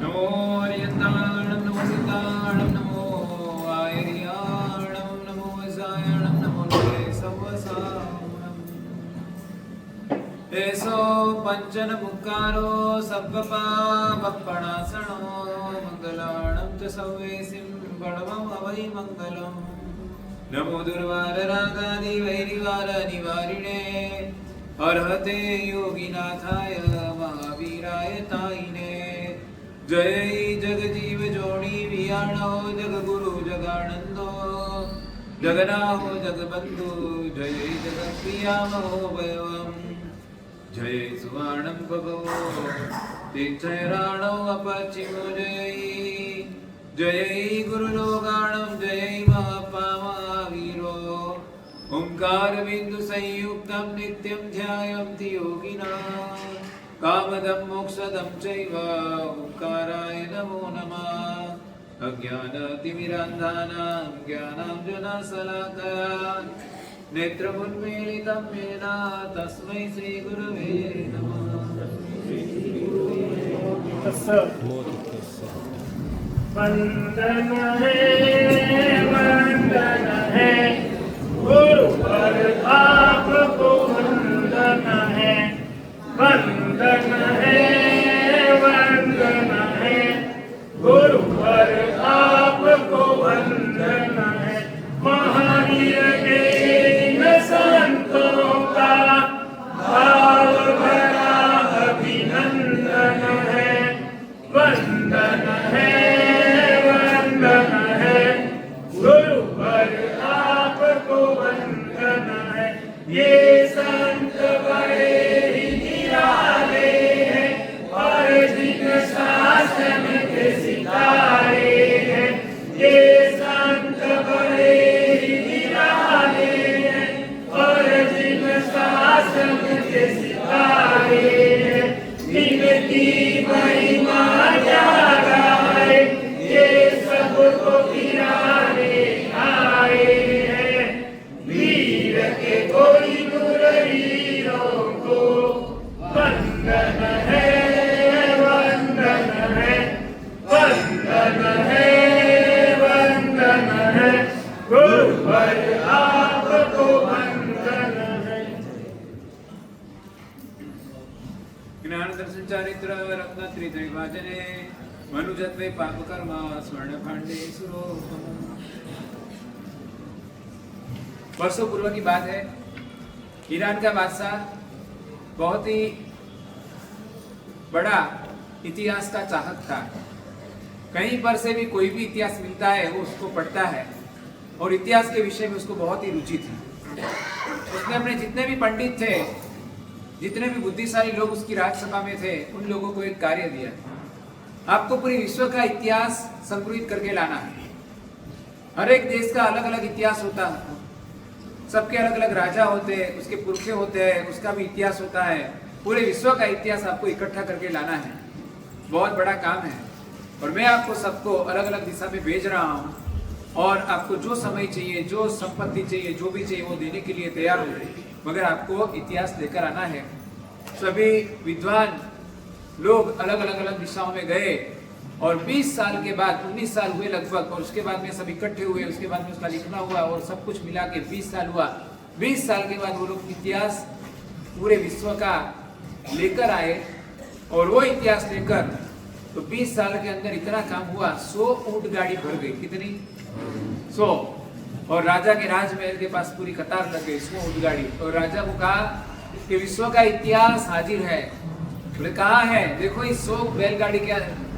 नमो अर्यन्ताणं नमो सिद्धाणं नमो आयर्याणं नमो वसायणं नमो नमः एसो पंचन मुक्कारो सब्बपापपणासनो मंगलाणं च सव्वेसिं बडवम् अवै मंगलम् नमो दुर्वार रागादि वैरिवार निवारिणे अर्हते योगिनाथाय महावीराय ताईने जय जगजीव जोड़ी वियाणो जगगुरु जगानंदो जगनाहो जगबंधु जय जगप्रियामहो भयवम् जय सुवर्णं भगवो तीर्थराणो अपचिमो जय गुरुलोगाणं जय महापामावीरो ओंकार बिंदु संयुक्तं नित्यं ध्यायन्ति योगिनः कामदं मोक्षदं चैव ओंकाराय नमो नमः अज्ञानतिमिरान्धानां ज्ञानाञ्जनशलाकया नेत्रमुन्मीलितं येन तस्मै श्रीगुरवे नमः वंदन है गुरुवर आपको वंदन है वंदन है गुरुवर आपको वंदन है महावीर के इन संतों का भाव भरा अभिनंदन है वंदन है गुरुवर आपको वंदन है ये संत बड़े ही निराले हैं और जिन शासन के सितारे हैं ये संत बड़े ही निराले हैं और जिन शासन के सितारे हैं इनकी महिमा जागा है ये सबको गिराने आए हैं वीर के कोई मुरलीरों को वंदन है वंदन है वंदन है वंदन है गुरुवर आपको वंदन है। ज्ञान दर्शन चारित्र रत्नत्रि त्रैवाचने मनुजत्वे पापकर्मा स्वर्णभाण्डे सुरोपम। वर्षों पूर्व की बात है, ईरान का बादशाह बहुत ही बड़ा इतिहास का चाहक था। कहीं पर से भी कोई भी इतिहास मिलता है वो उसको पढ़ता है और इतिहास के विषय में उसको बहुत ही रुचि थी। उसने अपने जितने भी पंडित थे, जितने भी बुद्धिशाली लोग उसकी राजसभा में थे, उन लोगों को एक कार्य दिया, आपको पूरी विश्व का इतिहास संग्रहित करके लाना है। हर एक देश का अलग अलग इतिहास होता है, सबके अलग अलग राजा होते हैं, उसके पुरखे होते हैं, उसका भी इतिहास होता है। पूरे विश्व का इतिहास आपको इकट्ठा करके लाना है, बहुत बड़ा काम है। और मैं आपको सबको अलग अलग दिशा में भेज रहा हूँ और आपको जो समय चाहिए, जो संपत्ति चाहिए, जो भी चाहिए वो देने के लिए तैयार हो, मगर आपको इतिहास लेकर आना है। सभी विद्वान लोग अलग अलग दिशाओं में गए और 20 साल के बाद, 19 साल हुए लगभग, और उसके बाद में सब इकट्ठे हुए, उसके बाद में उसका लिखना हुआ और सब कुछ मिला के 20 साल हुआ। 20 साल के बाद वो लोग इतिहास पूरे विश्व का लेकर आए और वो इतिहास लेकर तो 20 साल के अंदर इतना काम हुआ, 100 ऊंट गाड़ी भर गई। कितनी? 100। और राजा के राजमहल के पास पूरी कतार लग गई 100 ऊंट गाड़ी। और राजा को कहा कि विश्व का इतिहास हाजिर है। बोले कहाँ है? देखो इस 100 बैलगाड़ी के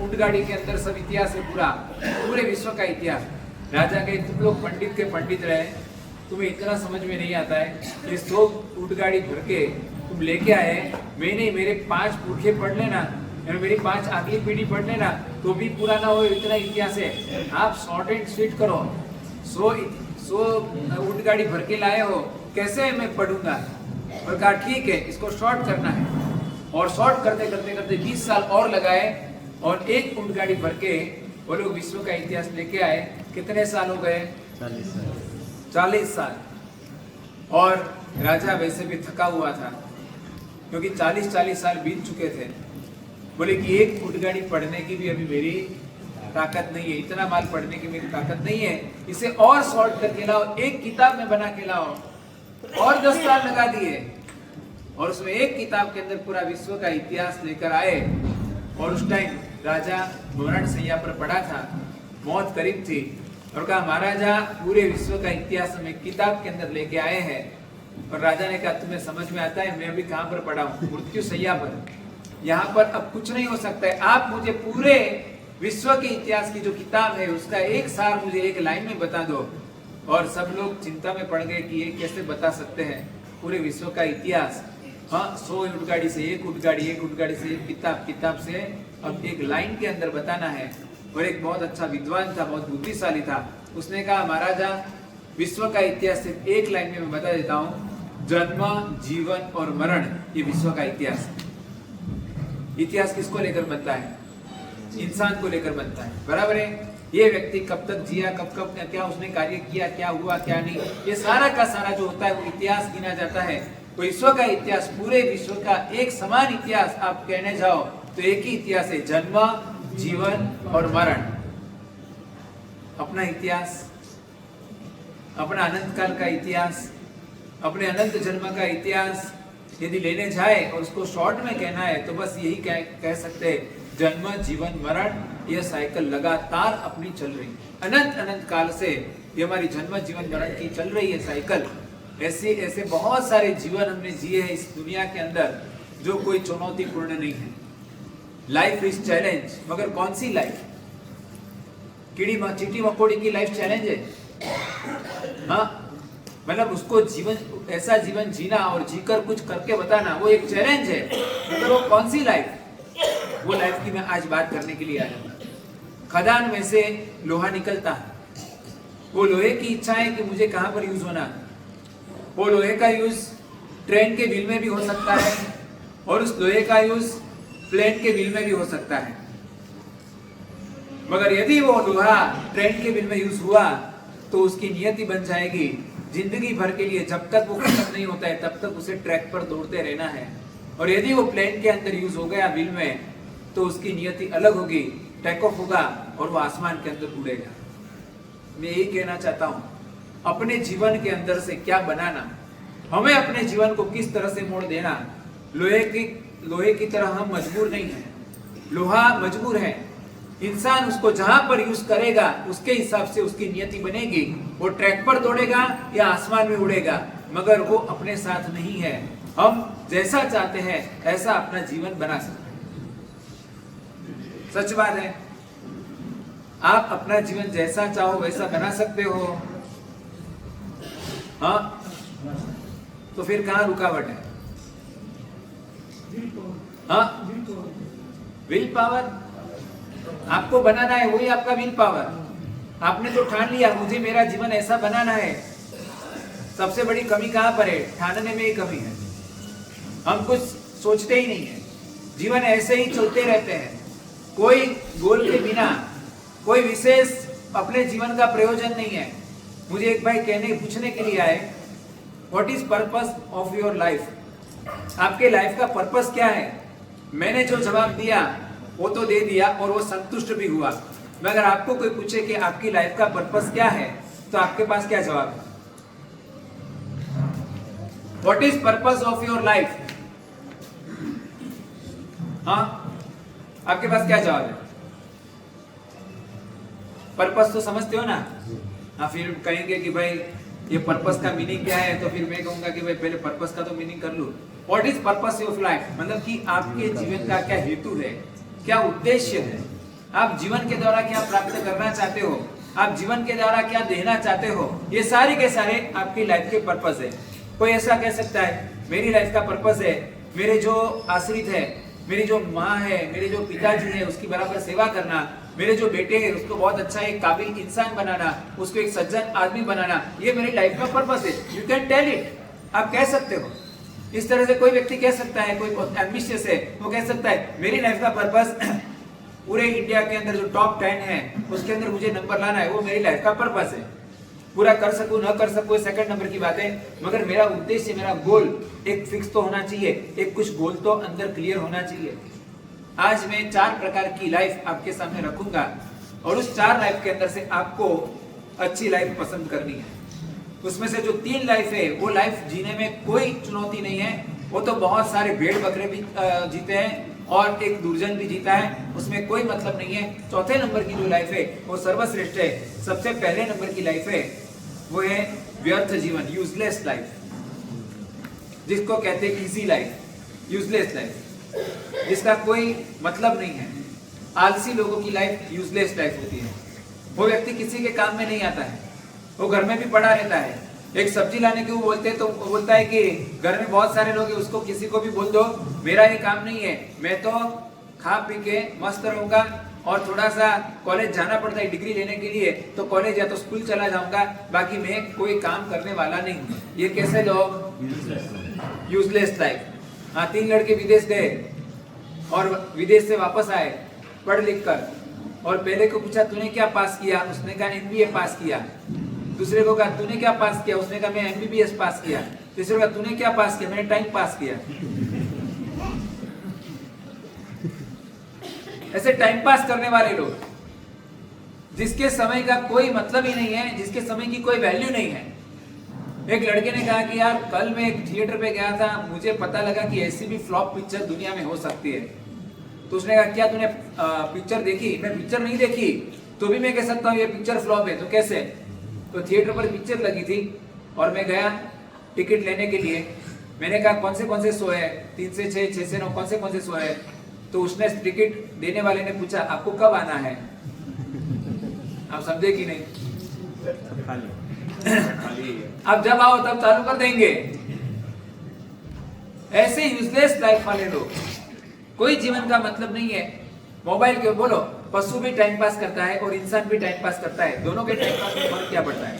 ऊंट गाड़ी के अंदर सब इतिहास है, पूरे विश्व का इतिहास। राजा के तुम लोग पंडित के पंडित रहे, तुम्हें इतना समझ में नहीं आता है। ये 100 ऊंट गाड़ी भर के तुम लेके आए, मैं नहीं, मेरे 5 पुरखे पढ़ लेना, मेरी 5 अगली पीढ़ी पढ़ लेना तो भी पूरा ना हो, इतना इतिहास है। आप शॉर्ट एंड स्वीट करो। 100 ऊंट गाड़ी भर के लाए हो, कैसे मैं पढ़ूंगा? और कहा ठीक है, इसको शॉर्ट करना है। और शॉर्ट करते करते करते 20 साल और लगाए और एक ऊंट गाड़ी भर के वो लोग विश्व का इतिहास लेके आए। कितने साल हो गए? 40 साल। और राजा वैसे भी थका हुआ था क्योंकि 40 साल बीत चुके थे। बोले कि एक ऊँटगाड़ी पढ़ने की भी अभी मेरी ताकत नहीं है, इतना माल पढ़ने की मेरी ताकत नहीं है, इसे और शॉर्ट करके लाओ, एक किताब में बना के लाओ। और 10 साल लगा दिए और उसमें एक किताब के अंदर पूरा विश्व का इतिहास लेकर आए। और उस टाइम राजा मरण सैया पर पड़ा था, मौत करीब थी, और कहा महाराजा पूरे विश्व का इतिहास हम एक किताब के अंदर लेके आए हैं। और राजा ने कहा तुम्हें समझ में आता है मैं अभी कहाँ पर पड़ा हूँ? मृत्यु सैया पर। यहाँ पर अब कुछ नहीं हो सकता है, आप मुझे पूरे विश्व के इतिहास की जो किताब है उसका एक सार मुझे एक लाइन में बता दो। और सब लोग चिंता में पड़ गए कि ये कैसे बता सकते हैं पूरे विश्व का इतिहास। हाँ, 100 ऊँटगाड़ी से एक ऊँटगाड़ी, एक ऊँटगाड़ी से एक किताब, किताब से अब एक लाइन के अंदर बताना है। और एक बहुत अच्छा विद्वान था, बहुत बुद्धिशाली था, उसने कहा महाराजा विश्व का इतिहास सिर्फ एक लाइन में मैं बता देता हूँ, जन्म, जीवन और मरण, ये विश्व का इतिहास। इतिहास किसको लेकर बनता है? इंसान को लेकर बनता है, बराबर है। ये व्यक्ति कब तक जिया, कब कब क्या उसने कार्य किया, क्या हुआ क्या नहीं, ये सारा का सारा जो होता है वो इतिहास गिना जाता है। तो विश्व का इतिहास, पूरे विश्व का एक समान इतिहास आप कहने जाओ तो एक ही इतिहास है, जन्म, जीवन और मरण। अपना इतिहास, अपना अनंत काल का इतिहास, अपने अनंत जन्म का इतिहास यदि लेने जाए और उसको शॉर्ट में कहना है तो बस यही कह सकते हैं, जन्म, जीवन, मरण, यह साइकिल लगातार अपनी चल रही है। अनंत अनंत काल से ये हमारी जन्म, जीवन, मरण की चल रही है साइकिल। ऐसे ऐसे बहुत सारे जीवन हमने जिए हैं इस दुनिया के अंदर जो कोई चुनौतीपूर्ण नहीं है। लाइफ इज चैलेंज, मगर कौन सी लाइफ? चींटी मकोड़ी की लाइफ चैलेंज है? हाँ, मतलब उसको जीवन, ऐसा जीवन जीना और जीकर कुछ करके बताना वो एक चैलेंज है, मगर वो कौन सी लाइफ? वो लाइफ की मैं आज बात करने के लिए आया हूँ। खदान में से लोहा निकलता है, वो लोहे की इच्छा है कि मुझे कहाँ पर यूज होना। वो लोहे का यूज ट्रेन के व्हील में भी हो सकता है और उस लोहे का यूज प्लेन के व्हील में भी हो सकता है। मगर यदि वो लोहा ट्रेन के व्हील में यूज हुआ तो उसकी नियति बन जाएगी जिंदगी भर के लिए, जब तक वो खत्म नहीं होता है तब तक उसे ट्रैक पर दौड़ते रहना है। और यदि वो प्लेन के अंदर यूज हो गया व्हील में तो उसकी नियति अलग होगी, टेक ऑफ होगा और वो आसमान के अंदर उड़ेगा। मैं यही कहना चाहता हूँ, अपने जीवन के अंदर से क्या बनाना, हमें अपने जीवन को किस तरह से मोड़ देना। लोहे की तरह हम मजबूर नहीं है, लोहा मजबूर है। इंसान उसको जहां पर यूज करेगा उसके हिसाब से उसकी नियति बनेगी। वो ट्रैक पर दौड़ेगा या आसमान में उड़ेगा, मगर वो अपने साथ नहीं है। हम जैसा चाहते हैं ऐसा अपना जीवन बना सकते हैं। सच बात है, आप अपना जीवन जैसा चाहो वैसा बना सकते हो। हाँ, तो फिर कहाँ रुकावट है? हाँ, विल पावर आपको बनाना है, वही आपका विल पावर। आपने तो ठान लिया मुझे मेरा जीवन ऐसा बनाना है। सबसे बड़ी कमी कहाँ पर है? ठानने में ही कमी है। हम कुछ सोचते ही नहीं है, जीवन ऐसे ही चलते रहते हैं, कोई गोल के बिना, कोई विशेष अपने जीवन का प्रयोजन नहीं है। मुझे एक भाई पूछने के लिए आए, what is purpose of your life? आपके लाइफ का पर्पस क्या है? मैंने जो जवाब दिया वो तो दे दिया और वो संतुष्ट भी हुआ, मगर आपको कोई पूछे कि आपकी लाइफ का पर्पस क्या है तो आपके पास क्या जवाब है? What is purpose of your life? हाँ, आपके पास क्या जवाब है? पर्पस तो समझते हो ना? हाँ, फिर कहेंगे कि भाई ये पर्पस का मीनिंग क्या है, तो फिर मैं कहूंगा कि भाई पहले पर्पस का तो मीनिंग कर लो। What is purpose of life? मतलब कि आपके जीवन का क्या हेतु है, क्या उद्देश्य है, आप जीवन के द्वारा क्या प्राप्त करना चाहते हो, आप जीवन के द्वारा क्या देना चाहते हो, ये सारे के सारे आपकी लाइफ के पर्पस है। कोई ऐसा कह सकता है मेरी लाइफ का पर्पस है मेरे जो आश्रित है, मेरी जो माँ है, मेरे जो पिताजी है उसकी बराबर सेवा करना, मेरे जो बेटे हैं उसको बहुत अच्छा एक काबिल इंसान बनाना, उसको एक सज्जन आदमी बनाना, ये मेरी लाइफ का पर्पस है। यू कैन टेल इट, आप कह सकते हो। इस तरह से कोई व्यक्ति कह सकता है, कोई एम्बिशियस है वो कह सकता है मेरी लाइफ का पर्पस पूरे इंडिया के अंदर जो टॉप 10 है उसके अंदर मुझे नंबर लाना है, वो मेरी लाइफ का पर्पस है। पूरा कर सकूं न कर सकूं सेकंड नंबर की बात है, मगर मेरा उद्देश्य, मेरा गोल एक फिक्स तो होना चाहिए, एक कुछ गोल तो अंदर क्लियर होना चाहिए। आज मैं 4 प्रकार की लाइफ आपके सामने रखूंगा और उस 4 लाइफ के अंदर से आपको अच्छी लाइफ पसंद करनी है। उसमें से जो 3 लाइफ है वो लाइफ जीने में कोई चुनौती नहीं है, वो तो बहुत सारे भेड़ बकरे भी जीते हैं और एक दुर्जन भी जीता है, उसमें कोई मतलब नहीं है। चौथे नंबर की जो लाइफ है वो सर्वश्रेष्ठ है। सबसे पहले नंबर की लाइफ है वो है व्यर्थ जीवन, यूजलेस लाइफ, जिसको कहते हैं इजी लाइफ, यूजलेस लाइफ, जिसका कोई मतलब नहीं है। आलसी लोगों की लाइफ यूजलेस लाइफ होती है। वो व्यक्ति किसी के काम में नहीं आता है, वो घर में भी पड़ा रहता है। एक सब्जी लाने के वो बोलते हैं तो वो बोलता है कि घर में बहुत सारे लोग हैं, उसको किसी को भी बोल दो मेरा ये काम नहीं है, मैं तो खा पी के मस्त रहूंगा और थोड़ा सा कॉलेज जाना पड़ता है डिग्री लेने के लिए तो कॉलेज या तो स्कूल चला जाऊंगा, बाकी मैं कोई काम करने वाला नहीं हूँ। ये कैसे लोग? Useless life. हाँ, 3 लड़के विदेश गए और विदेश से वापस आए पढ़ लिख कर, और पहले को पूछा तूने क्या पास किया, उसने कहा MBA पास किया। दूसरे को कहा तूने क्या पास किया, उसने कहा मैं MBBS पास किया। तीसरे को कहा तूने क्या पास किया, मैंने टाइम पास किया। ऐसे टाइम पास करने वाले लोग, जिसके समय का कोई मतलब ही नहीं है, जिसके समय की कोई वैल्यू नहीं है। एक लड़के ने कहा कि यार कल मैं एक थिएटर पे गया था, मुझे पता लगा कि ऐसी भी फ्लॉप पिक्चर दुनिया में हो सकती है। तो उसने कहा क्या तूने पिक्चर देखी? मैं पिक्चर नहीं देखी तो भी मैं कह सकता हूँ ये पिक्चर फ्लॉप है, तो कैसे? तो थिएटर पर पिक्चर लगी थी और मैं गया टिकट लेने के लिए। मैंने कहा कौन से शो है? 3 से 6, 6 से 9, कौन से शो है? तो उसने टिकट देने वाले ने पूछा आपको कब आना है? आप समझे कि नहीं? आप जब आओ तब चालू कर देंगे। ऐसे यूजलेस लाइफ वाले लोग, कोई जीवन का मतलब नहीं है। मोबाइल के बोलो, पशु भी टाइम पास करता है और इंसान भी टाइम पास करता है, दोनों के टाइम पास में फर्क क्या पड़ता है?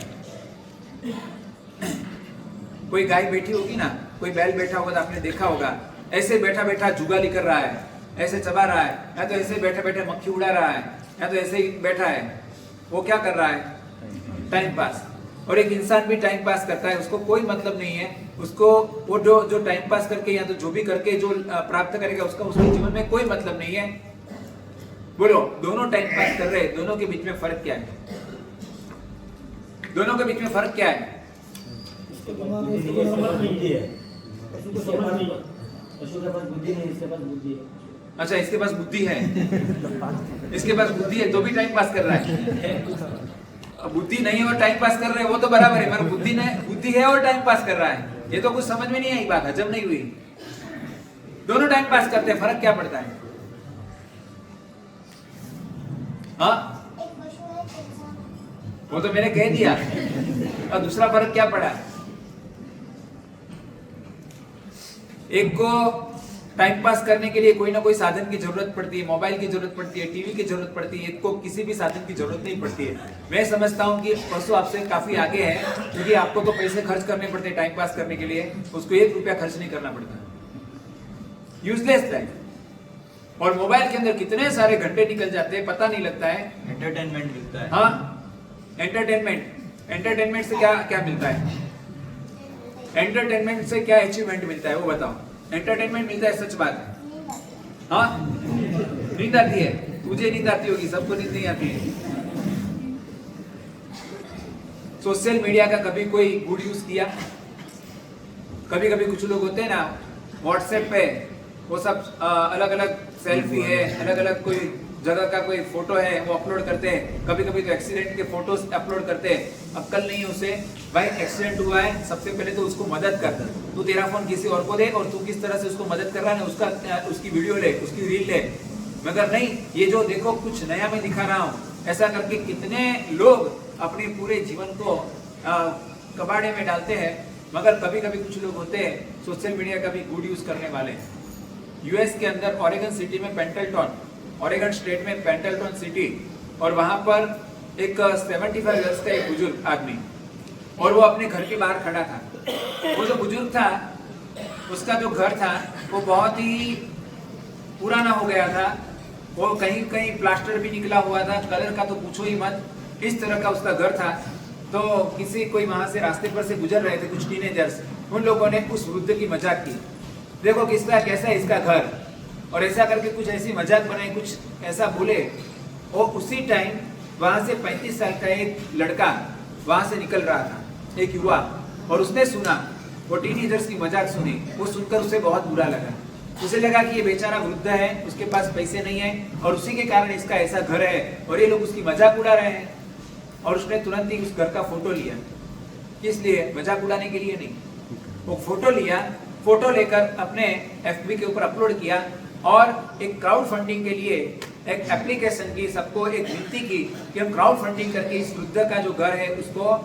कोई गाय बैठी होगी ना, कोई बैल बैठा होगा तो आपने देखा होगा, ऐसे बैठा बैठा जुगाली कर रहा है, ऐसे चबा रहा है, या तो ऐसे बैठे बैठे मक्खी उड़ा रहा है, या तो ऐसे ही बैठा है। वो क्या कर रहा है? Time pass. और एक इंसान भी टाइम पास करता है, उसको कोई मतलब नहीं है, उसको वो जो टाइम पास करके या तो जो भी करके जो प्राप्त करेगा उसका उसके जीवन में कोई मतलब नहीं है। बोलो, दोनों टाइम पास कर रहे हैं, दोनों के बीच में फर्क क्या है? दोनों के बीच में फर्क क्या है? अच्छा, इसके पास बुद्धि है, इसके पास बुद्धि है तो भी टाइम पास कर रहा है। बुद्धि नहीं और टाइम पास कर रहे हैं वो तो बराबर है, मगर बुद्धि है और टाइम पास कर रहा है, ये तो कुछ समझ में नहीं आई, बात हजम नहीं हुई। दोनों टाइम पास करते हैं, फर्क क्या पड़ता है? हाँ, वो तो मैंने कह दिया। और दूसरा फर्क क्या पड़ा? एक को टाइम पास करने के लिए कोई ना कोई साधन की जरूरत पड़ती है, मोबाइल की जरूरत पड़ती है, टीवी की जरूरत पड़ती है, एक को किसी भी साधन की जरूरत नहीं पड़ती है। मैं समझता हूँ कि पशु आपसे काफी आगे है, क्योंकि आपको तो पैसे खर्च करने पड़ते हैं टाइम पास करने के लिए, उसको 1 रुपया खर्च नहीं करना पड़ता। Useless life. और मोबाइल के अंदर कितने सारे घंटे निकल जाते हैं, पता नहीं लगता है। एंटरटेनमेंट मिलता है। हाँ, एंटरटेनमेंट से क्या क्या मिलता है? एंटरटेनमेंट से क्या अचीवमेंट मिलता है वो बताओ? एंटरटेनमेंट मिलता है, सच बात है। हाँ, नींद आती है, तुझे नींद आती होगी, सबको नींद नहीं आती है। सोशल मीडिया का कभी कोई गुड यूज किया? कभी कभी कुछ लोग होते हैं ना, व्हाट्सएप पे वो सब अलग अलग सेल्फी है, अलग अलग कोई जगह का कोई फोटो है वो अपलोड करते हैं। कभी कभी तो एक्सीडेंट के फोटोज अपलोड करते हैं। अक्ल नहीं है उसे, भाई एक्सीडेंट हुआ है, सबसे पहले तो उसको मदद कर, तू तेरा फोन किसी और को दे और तू किस तरह से उसको मदद कर रहा है उसकी वीडियो ले, उसकी रील ले। मगर नहीं, ये जो देखो कुछ नया मैं दिखा रहा हूँ, ऐसा करके कितने लोग अपने पूरे जीवन को कबाड़े में डालते हैं। मगर कभी कभी कुछ लोग होते हैं सोशल मीडिया का भी गुड यूज करने वाले। यूएस के अंदर ऑरेगन सिटी में पेंटलटन, ऑरेगन स्टेट में पेंटलटन सिटी, और वहां पर एक 75 इयर्स का एक बुजुर्ग आदमी, और वो अपने घर के बाहर खड़ा था। वो जो बुजुर्ग था, उसका जो घर था वो बहुत ही पुराना हो गया था, वो कहीं कहीं प्लास्टर भी निकला हुआ था, कलर का तो पूछो ही मत, इस तरह का उसका घर था। तो कोई वहां से रास्ते पर से गुजर रहे थे कुछ टीनेजर्स, उन लोगों ने उस वृद्ध की मजाक की, देखो कैसा है इसका घर, और ऐसा करके कुछ ऐसी मजाक बनाई, कुछ ऐसा बोले, और उसी टाइम वहां से 35 साल का एक लड़का वहां से निकल रहा था, एक युवा, और उसने सुना, वो टीनेजर्स की मजाक सुनी, वो सुनकर उसे बहुत बुरा लगा। उसे लगा कि ये बेचारा वृद्ध है, उसके पास पैसे नहीं है, और उसी के कारण इसका ऐसा घर है और ये लोग उसकी मजाक उड़ा रहे हैं। और उसने तुरंत ही उस घर का फोटो लिया। किस लिए? मजाक उड़ाने के लिए नहीं, वो फोटो लिया, फोटो लेकर अपने FB के ऊपर अपलोड किया और एक क्राउड फंडिंग के लिए एक एप्लीकेशन की, सबको एक विनती की कि हम क्राउड फंडिंग करके इस वृद्ध का जो घर है उसको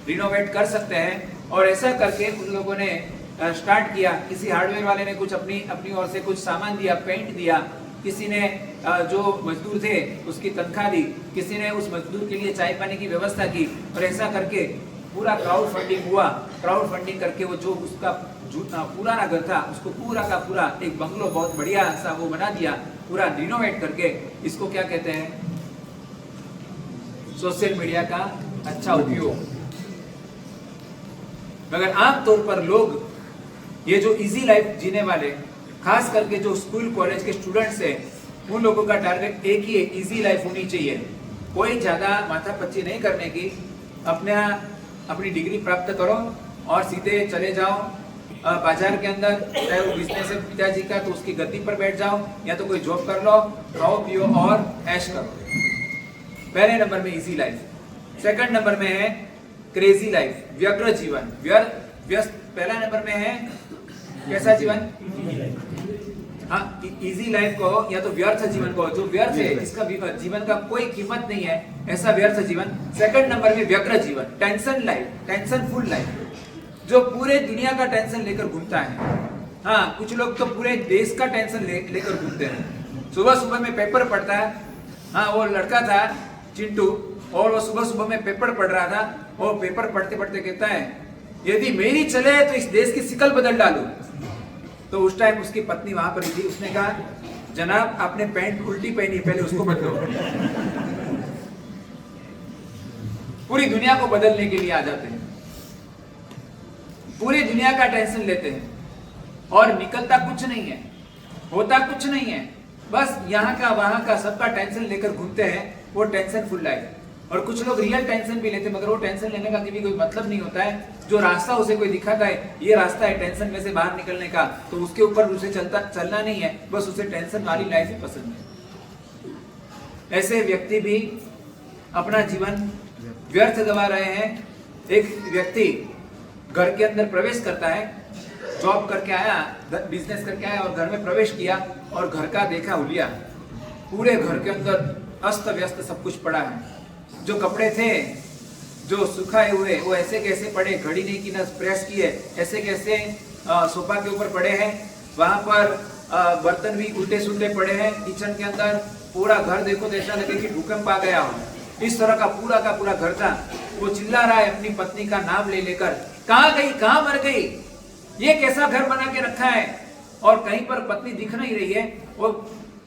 रिनोवेट कर सकते हैं। और ऐसा करके उन लोगों ने स्टार्ट किया। किसी हार्डवेयर वाले ने कुछ अपनी ओर से कुछ सामान दिया, पेंट दिया, किसी ने जो मजदूर थे उसकी तनख्वाह दी, किसी ने उस मजदूर के लिए चाय पानी की व्यवस्था की, और ऐसा करके पूरा क्राउड फंडिंग हुआ। क्राउड फंडिंग करके वो जो उसका पुराना घर था उसको पूरा का पूरा एक बंगलो बहुत बढ़िया सा वो बना दिया, पूरा रिनोवेट करके। इसको क्या कहते हैं? सोशल मीडिया का अच्छा उपयोग। मगर आमतौर पर लोग ये जो इजी लाइफ जीने वाले, खास करके जो स्कूल कॉलेज के स्टूडेंट्स हैं, उन लोगों का टारगेट एक ही है, इजी लाइफ होनी चाहिए, कोई ज्यादा माथापच्ची नहीं करने की, अपनी डिग्री प्राप्त करो और सीधे चले जाओ बाजार के अंदर, चाहे वो बिजनेस है पिताजी का तो उसकी गद्दी पर बैठ जाओ, या तो कोई जॉब कर लो, खाओ पियो और ऐश करो। पहले नंबर में इजी लाइफ। सेकंड नंबर में है क्रेजी लाइफ, व्यग्र जीवन, व्यस्त। पहला नंबर में है कैसा जीवन? हाँ, इजी लाइफ को या तो व्यर्थ जीवन को, जो व्यर्थ है, इसका जीवन का कोई कीमत नहीं है, ऐसा व्यर्थ जीवन। सेकंड नंबर में व्यग्र जीवन, tension life, tension full life, जो पूरे दुनिया का टेंशन लेकर घूमता है। हाँ, कुछ लोग तो पूरे देश का टेंशन लेकर घूमते हैं। सुबह सुबह में पेपर पढ़ता है। हाँ, वो लड़का था चिंटू, और वो सुबह सुबह में पेपर पढ़ रहा था, और पेपर पढ़ते पढ़ते कहता है, यदि मेरी चले तो इस देश की शिकल बदल डालूं। तो उस टाइम उसकी पत्नी वहां पर थी, उसने कहा, जनाब आपने पैंट उल्टी पहनी, पहले उसको बदलो। पूरी दुनिया को बदलने के लिए आ जाते हैं, पूरी दुनिया का टेंशन लेते हैं, और निकलता कुछ नहीं है, होता कुछ नहीं है, बस यहाँ का वहां का सबका टेंशन लेकर घूमते हैं, वो टेंशन फुल लाइफ। और कुछ लोग रियल टेंशन भी लेते हैं, मगर वो टेंशन लेने का कभी कोई मतलब नहीं होता है। जो रास्ता उसे कोई दिखाता है, ये रास्ता है टेंशन में से बाहर निकलने का, तो उसके ऊपर उसे चलना नहीं है, बस उसे टेंशन वाली लाइफ ही पसंद है। ऐसे व्यक्ति भी अपना जीवन व्यर्थ गवा रहे हैं। एक व्यक्ति घर के अंदर प्रवेश करता है, जॉब करके आया, बिजनेस करके आया, और घर में प्रवेश किया, और घर का देखा हुलिया, पूरे घर के अंदर अस्त व्यस्त सब कुछ पड़ा है। जो कपड़े थे जो सुखाए हुए, वो ऐसे कैसे पड़े, घड़ी नहीं की, ना प्रेस की है, ऐसे कैसे सोफा के ऊपर पड़े हैं। वहां पर बर्तन भी उल्टे सुल्टे पड़े हैं किचन के अंदर। पूरा घर देखो तो ऐसा लगे कि भूकंप आ गया हो, इस तरह का पूरा घर था। वो चिल्ला रहा है अपनी पत्नी का नाम ले लेकर, कहाँ गई, कहाँ मर गई, ये कैसा घर बना के रखा है। और कहीं पर पत्नी दिख नहीं रही है। वो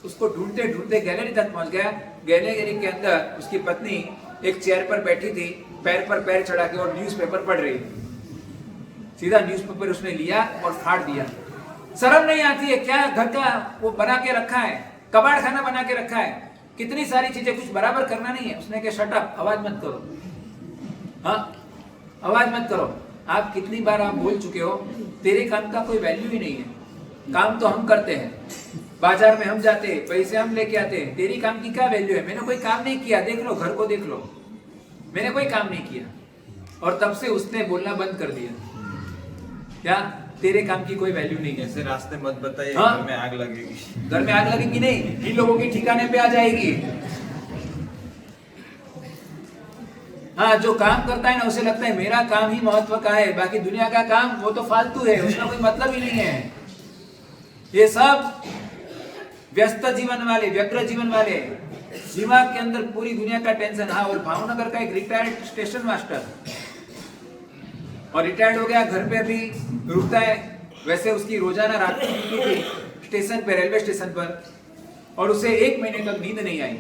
उसको ढूंढते ढूंढते गैलरी तक पहुंच गया। गैलरी के अंदर उसकी पत्नी एक चेयर पर बैठी थी, पैर पर पैर चढ़ा के, और न्यूज़पेपर पढ़ रही थी। सीधा न्यूज़पेपर उसने लिया और फाड़ दिया। शर्म नहीं आती है क्या? घर का वो बना के रखा है, कबाड़ खाना बना के रखा है, कितनी सारी चीजें, कुछ बराबर करना नहीं है। उसने कहा शट अप, आवाज मत करो, हाँ आवाज मत करो। आप कितनी बार आप बोल चुके हो, तेरे काम का कोई वैल्यू ही नहीं है, काम तो हम करते हैं, बाजार में हम जाते हैं, पैसे हम लेके आते हैं, तेरी काम की क्या वैल्यू है? मैंने कोई काम नहीं किया, देख लो घर को, देख लो, मैंने कोई काम नहीं किया। और तब से उसने बोलना बंद कर दिया, क्या तेरे काम की कोई वैल्यू नहीं है। ऐसे रास्ते मत बताइए, हाँ? घर में आग लगेगी। घर में आग लगेगी नहीं, इन लोगों की ठिकाने पे आ जाएगी। हाँ, जो काम करता है ना उसे लगता है मेरा काम ही महत्व का है, बाकी दुनिया का काम वो तो फालतू है, उसका कोई मतलब ही नहीं है। ये सब व्यस्त जीवन वाले, व्यग्र जीवन वाले, दिमाग के अंदर पूरी दुनिया का टेंशन। हाँ, और भावनगर का एक रिटायर्ड स्टेशन मास्टर, और रिटायर्ड हो गया, घर पे अभी रुकता है। वैसे उसकी रोजाना रात की ड्यूटी थी स्टेशन पे, रेलवे स्टेशन पर, और उसे 1 महीने तक नींद नहीं आई।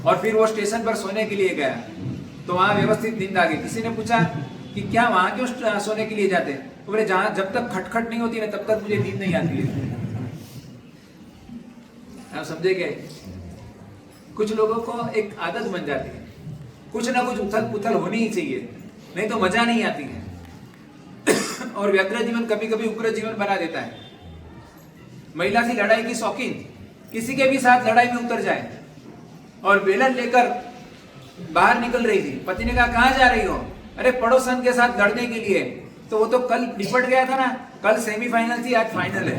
और फिर वो स्टेशन पर सोने के लिए गया, तो वहां व्यवस्थित नींद आ गई। किसी ने पूछा कि क्या वहां क्यों सोने के लिए जाते हैं? तो बोले जहां जब तक खटखट नहीं होती ना तब तक मुझे नींद नहीं आती है। आप समझे गए? कुछ लोगों को एक आदत बन जाती है, कुछ ना कुछ उथल पुथल होनी ही चाहिए, नहीं तो मजा नहीं आती है। और व्यग्र जीवन कभी कभी उग्र जीवन बना देता है। महिला थी लड़ाई की शौकीन, किसी के भी साथ लड़ाई में उतर जाए, और बेलन लेकर बाहर निकल रही थी। पति ने कहा कहां जा रही हो? अरे पड़ोसन के साथ लड़ने के लिए। तो वो तो कल निपट गया था ना, कल सेमीफाइनल थी, आज फाइनल है।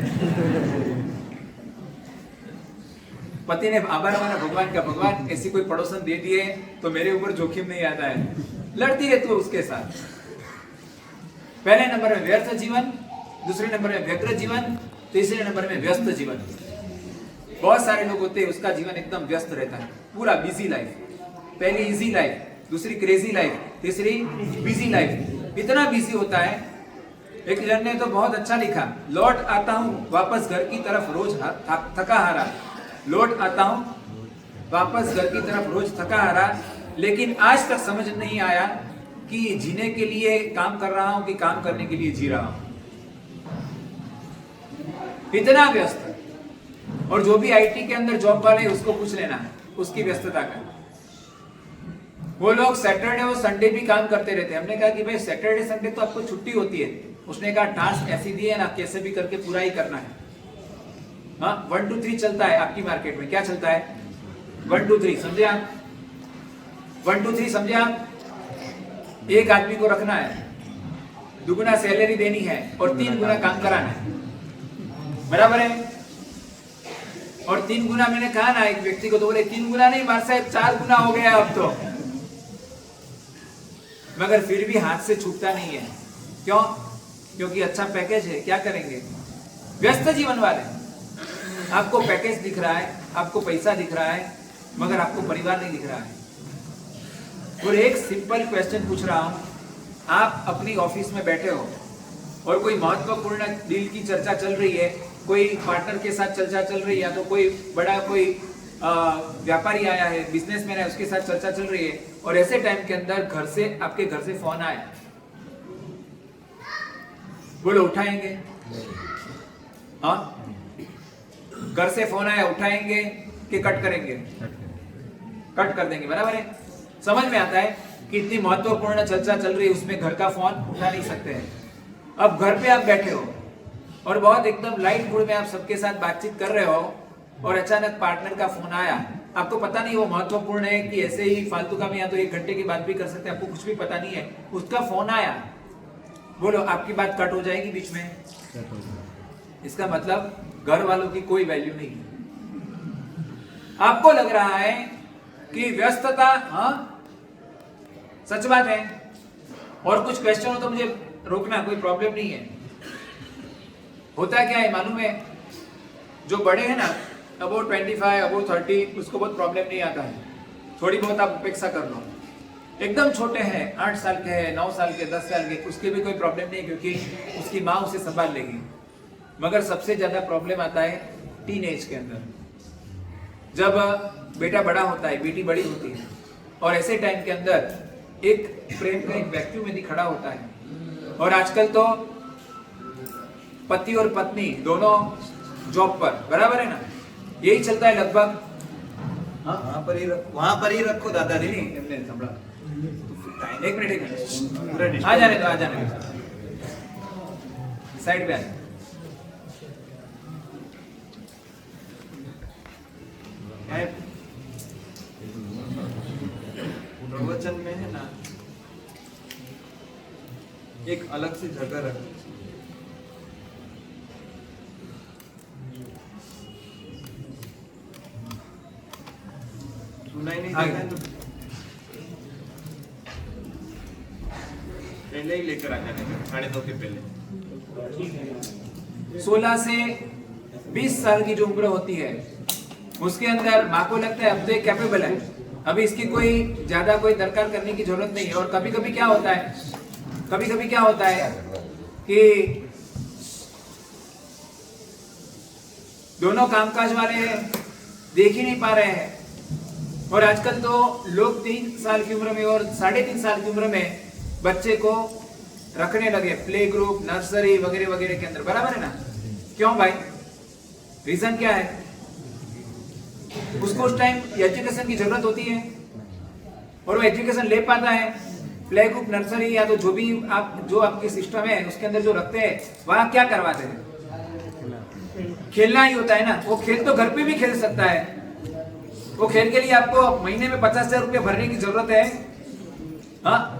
पति ने आभार माना भगवान का, भगवान ऐसी कोई पड़ोसन दे दिए तो मेरे ऊपर जोखिम नहीं आता है, लड़ती है तो उसके साथ। पहले नंबर में व्यर्थ जीवन, दूसरे नंबर में व्यग्र जीवन, तीसरे नंबर में व्यस्त जीवन। बहुत सारे लोग होते हैं उसका जीवन एकदम व्यस्त रहता है, पूरा बिजी लाइफ। पहली इजी लाइफ, दूसरी क्रेजी लाइफ, तीसरी बिजी लाइफ। इतना बिजी होता है। एक जन ने तो बहुत अच्छा लिखा, लौट आता हूँ वापस घर की तरफ रोज थका हारा, लौट आता हूँ वापस घर की तरफ रोज थका हारा, लेकिन आज तक समझ नहीं आया कि जीने के लिए काम कर रहा हूं कि काम करने के लिए जी रहा हूं। इतना व्यस्त। और जो भी आईटी के अंदर जॉब वाले उसको पूछ लेना है उसकी व्यस्तता का। वो लोग सैटरडे और संडे भी काम करते रहते हैं। हमने कहा कि भाई सैटरडे संडे तो आपको छुट्टी होती है। उसने कहा टास्क ऐसी दी है ना, कैसे भी करके पूरा ही करना है। हाँ, 1 2 3 चलता है आपकी मार्केट में। क्या चलता है? 1 2 3, समझे आप? 1 2 3 समझे आप? एक आदमी को रखना है, दुगुना सैलरी देनी है और 3 गुना काम कराना है, बराबर है? और 3 गुना मैंने कहा ना एक व्यक्ति को, तो बोले 3 गुना नहीं मार साहब 4 गुना हो गया अब तो, मगर फिर भी हाथ से छूटता नहीं है। क्यों? क्योंकि अच्छा पैकेज है। क्या करेंगे? व्यस्त जीवन वाले। आपको पैकेज दिख रहा है, आपको पैसा दिख रहा है, मगर आपको परिवार नहीं दिख रहा है। और एक सिंपल क्वेश्चन पूछ रहा हूं, आप अपनी ऑफिस में बैठे हो और कोई महत्वपूर्ण डील की चर्चा चल रही है, कोई पार्टनर के साथ चर्चा चल रही है, तो कोई बड़ा कोई व्यापारी आया है, बिजनेसमैन है, उसके साथ चर्चा चल रही है, और ऐसे टाइम के अंदर घर से आपके घर से फोन आया, बोलो उठाएंगे? हाँ, घर से फोन आया उठाएंगे कि कट करेंगे? कट कर देंगे, बराबर है? समझ में आता है कि इतनी महत्वपूर्ण चर्चा चल रही है, उसमें घर का फोन उठा नहीं सकते हैं। अब घर पे आप बैठे हो और बहुत एकदम लाइट मूड में आप सबके साथ बातचीत कर रहे हो, और अचानक पार्टनर का फोन आया। आपको पता नहीं वो महत्वपूर्ण है कि ऐसे ही फालतू का में, या तो 1 घंटे की बात भी कर सकते हैं, आपको कुछ भी पता नहीं है। उसका फोन आया, बोलो आपकी बात कट हो जाएगी बीच में? इसका मतलब घर वालों की कोई वैल्यू नहीं है। आपको लग रहा है कि व्यस्तता, हाँ सच बात है। और कुछ क्वेश्चन हो तो मुझे रोकना, कोई प्रॉब्लम नहीं है। होता क्या है मालूम है? जो बड़े हैं ना, अबाउट 25 अबाउट 30, उसको बहुत प्रॉब्लम नहीं आता है। थोड़ी बहुत आप अपेक्षा कर लो। एकदम छोटे हैं, 8 साल के हैं, 9 साल के, 10 साल के, उसके भी कोई प्रॉब्लम नहीं, क्योंकि उसकी माँ उसे संभाल लेगी। मगर सबसे ज्यादा प्रॉब्लम आता है टीनेज के अंदर, जब बेटा बड़ा होता है, बेटी बड़ी होती है, और ऐसे टाइम के अंदर एक प्रेम का एक वैक्यूम यदि खड़ा होता है। और आजकल तो पति और पत्नी दोनों जॉब पर, बराबर है ना? यही चलता है लगभग। वहां पर ही रखो दादाजी। नहीं, संभला। एक मिनट, आ जाने दो, साइड पे आ। प्रवचन में है ना, एक अलग से जगह रखनी। सुनाई नहीं देता है तो पहले ही लेकर आ जाने का, 2:30 के पहले। 16 से 20 साल की जो उम्र होती है, उसके अंदर माँ को लगता है अब तो ये कैपेबल है, अभी इसकी कोई ज्यादा कोई दरकार करने की जरूरत नहीं है। और कभी कभी क्या होता है, कि दोनों कामकाज वाले देख ही नहीं पा रहे हैं। और आजकल तो लोग 3 साल की उम्र में और 3.5 साल की उम्र में बच्चे को रखने लगे प्ले ग्रुप, नर्सरी वगैरह वगैरह के अंदर, बराबर है ना? क्यों भाई? रीजन क्या है? उसको उस टाइम एजुकेशन की जरूरत होती है और वो एजुकेशन ले पाता है। प्ले ग्रुप, नर्सरी या तो जो भी जो आपकी सिस्टम है उसके अंदर जो रखते हैं वहां क्या करवाते हैं? खेलना ही होता है ना। वो खेल तो घर पे भी खेल सकता है। वो खेल के लिए आपको महीने में 50,000 रुपये भरने की जरूरत है? हाँ,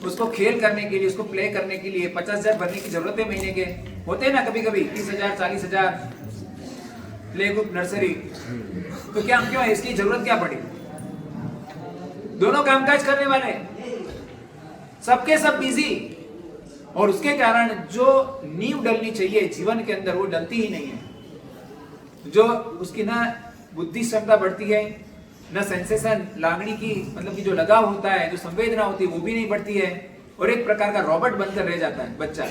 उसको खेल करने के लिए, उसको प्ले करने के लिए 50,000 भरने की जरूरत है महीने के। होते हैं ना कभी कभी 30,000 40,000 प्ले ग्रुप, नर्सरी। तो क्या क्यों इसकी जरूरत क्या पड़ी? दोनों कामकाज करने वाले, सबके सब बिजी, और उसके कारण जो नींव डलनी चाहिए जीवन के अंदर वो डलती ही नहीं है। जो उसकी ना बुद्धि क्षमता बढ़ती है, न सेंसेशन, लागणी की मतलब कि जो लगाव होता है, जो संवेदना होती है वो भी नहीं बढ़ती है, और एक प्रकार का रॉबोट बनकर रह जाता है बच्चा।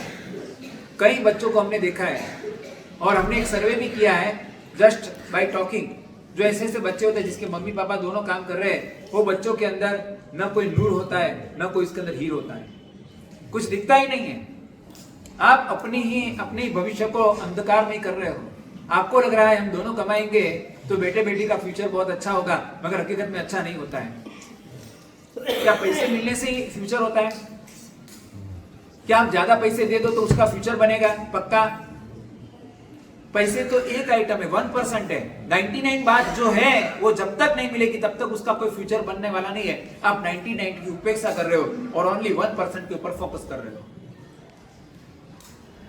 कई बच्चों को हमने देखा है और हमने एक सर्वे भी किया है जस्ट बाय टॉकिंग। जो ऐसे ऐसे बच्चे होते हैं जिसके मम्मी पापा दोनों काम कर रहे हैं, वो बच्चों के अंदर न कोई नूर होता है, न कोई इसके अंदर हीर होता है, कुछ दिखता ही नहीं है। आप अपनी भविष्य को अंधकार में कर रहे हो। आपको लग रहा है हम दोनों कमाएंगे तो बेटे बेटी का फ्यूचर बहुत अच्छा होगा, मगर हकीकत में अच्छा नहीं होता है। क्या पैसे मिलने से ही फ्यूचर होता है? क्या आप ज्यादा पैसे दे दो तो उसका फ्यूचर बनेगा पक्का? पैसे तो एक आइटम है, 1% है। 99 बात जो है वो जब तक नहीं मिलेगी तब तक उसका कोई फ्यूचर बनने वाला नहीं है। आप 99 की उपेक्षा कर रहे हो और ओनली 1% के ऊपर फोकस कर रहे हो।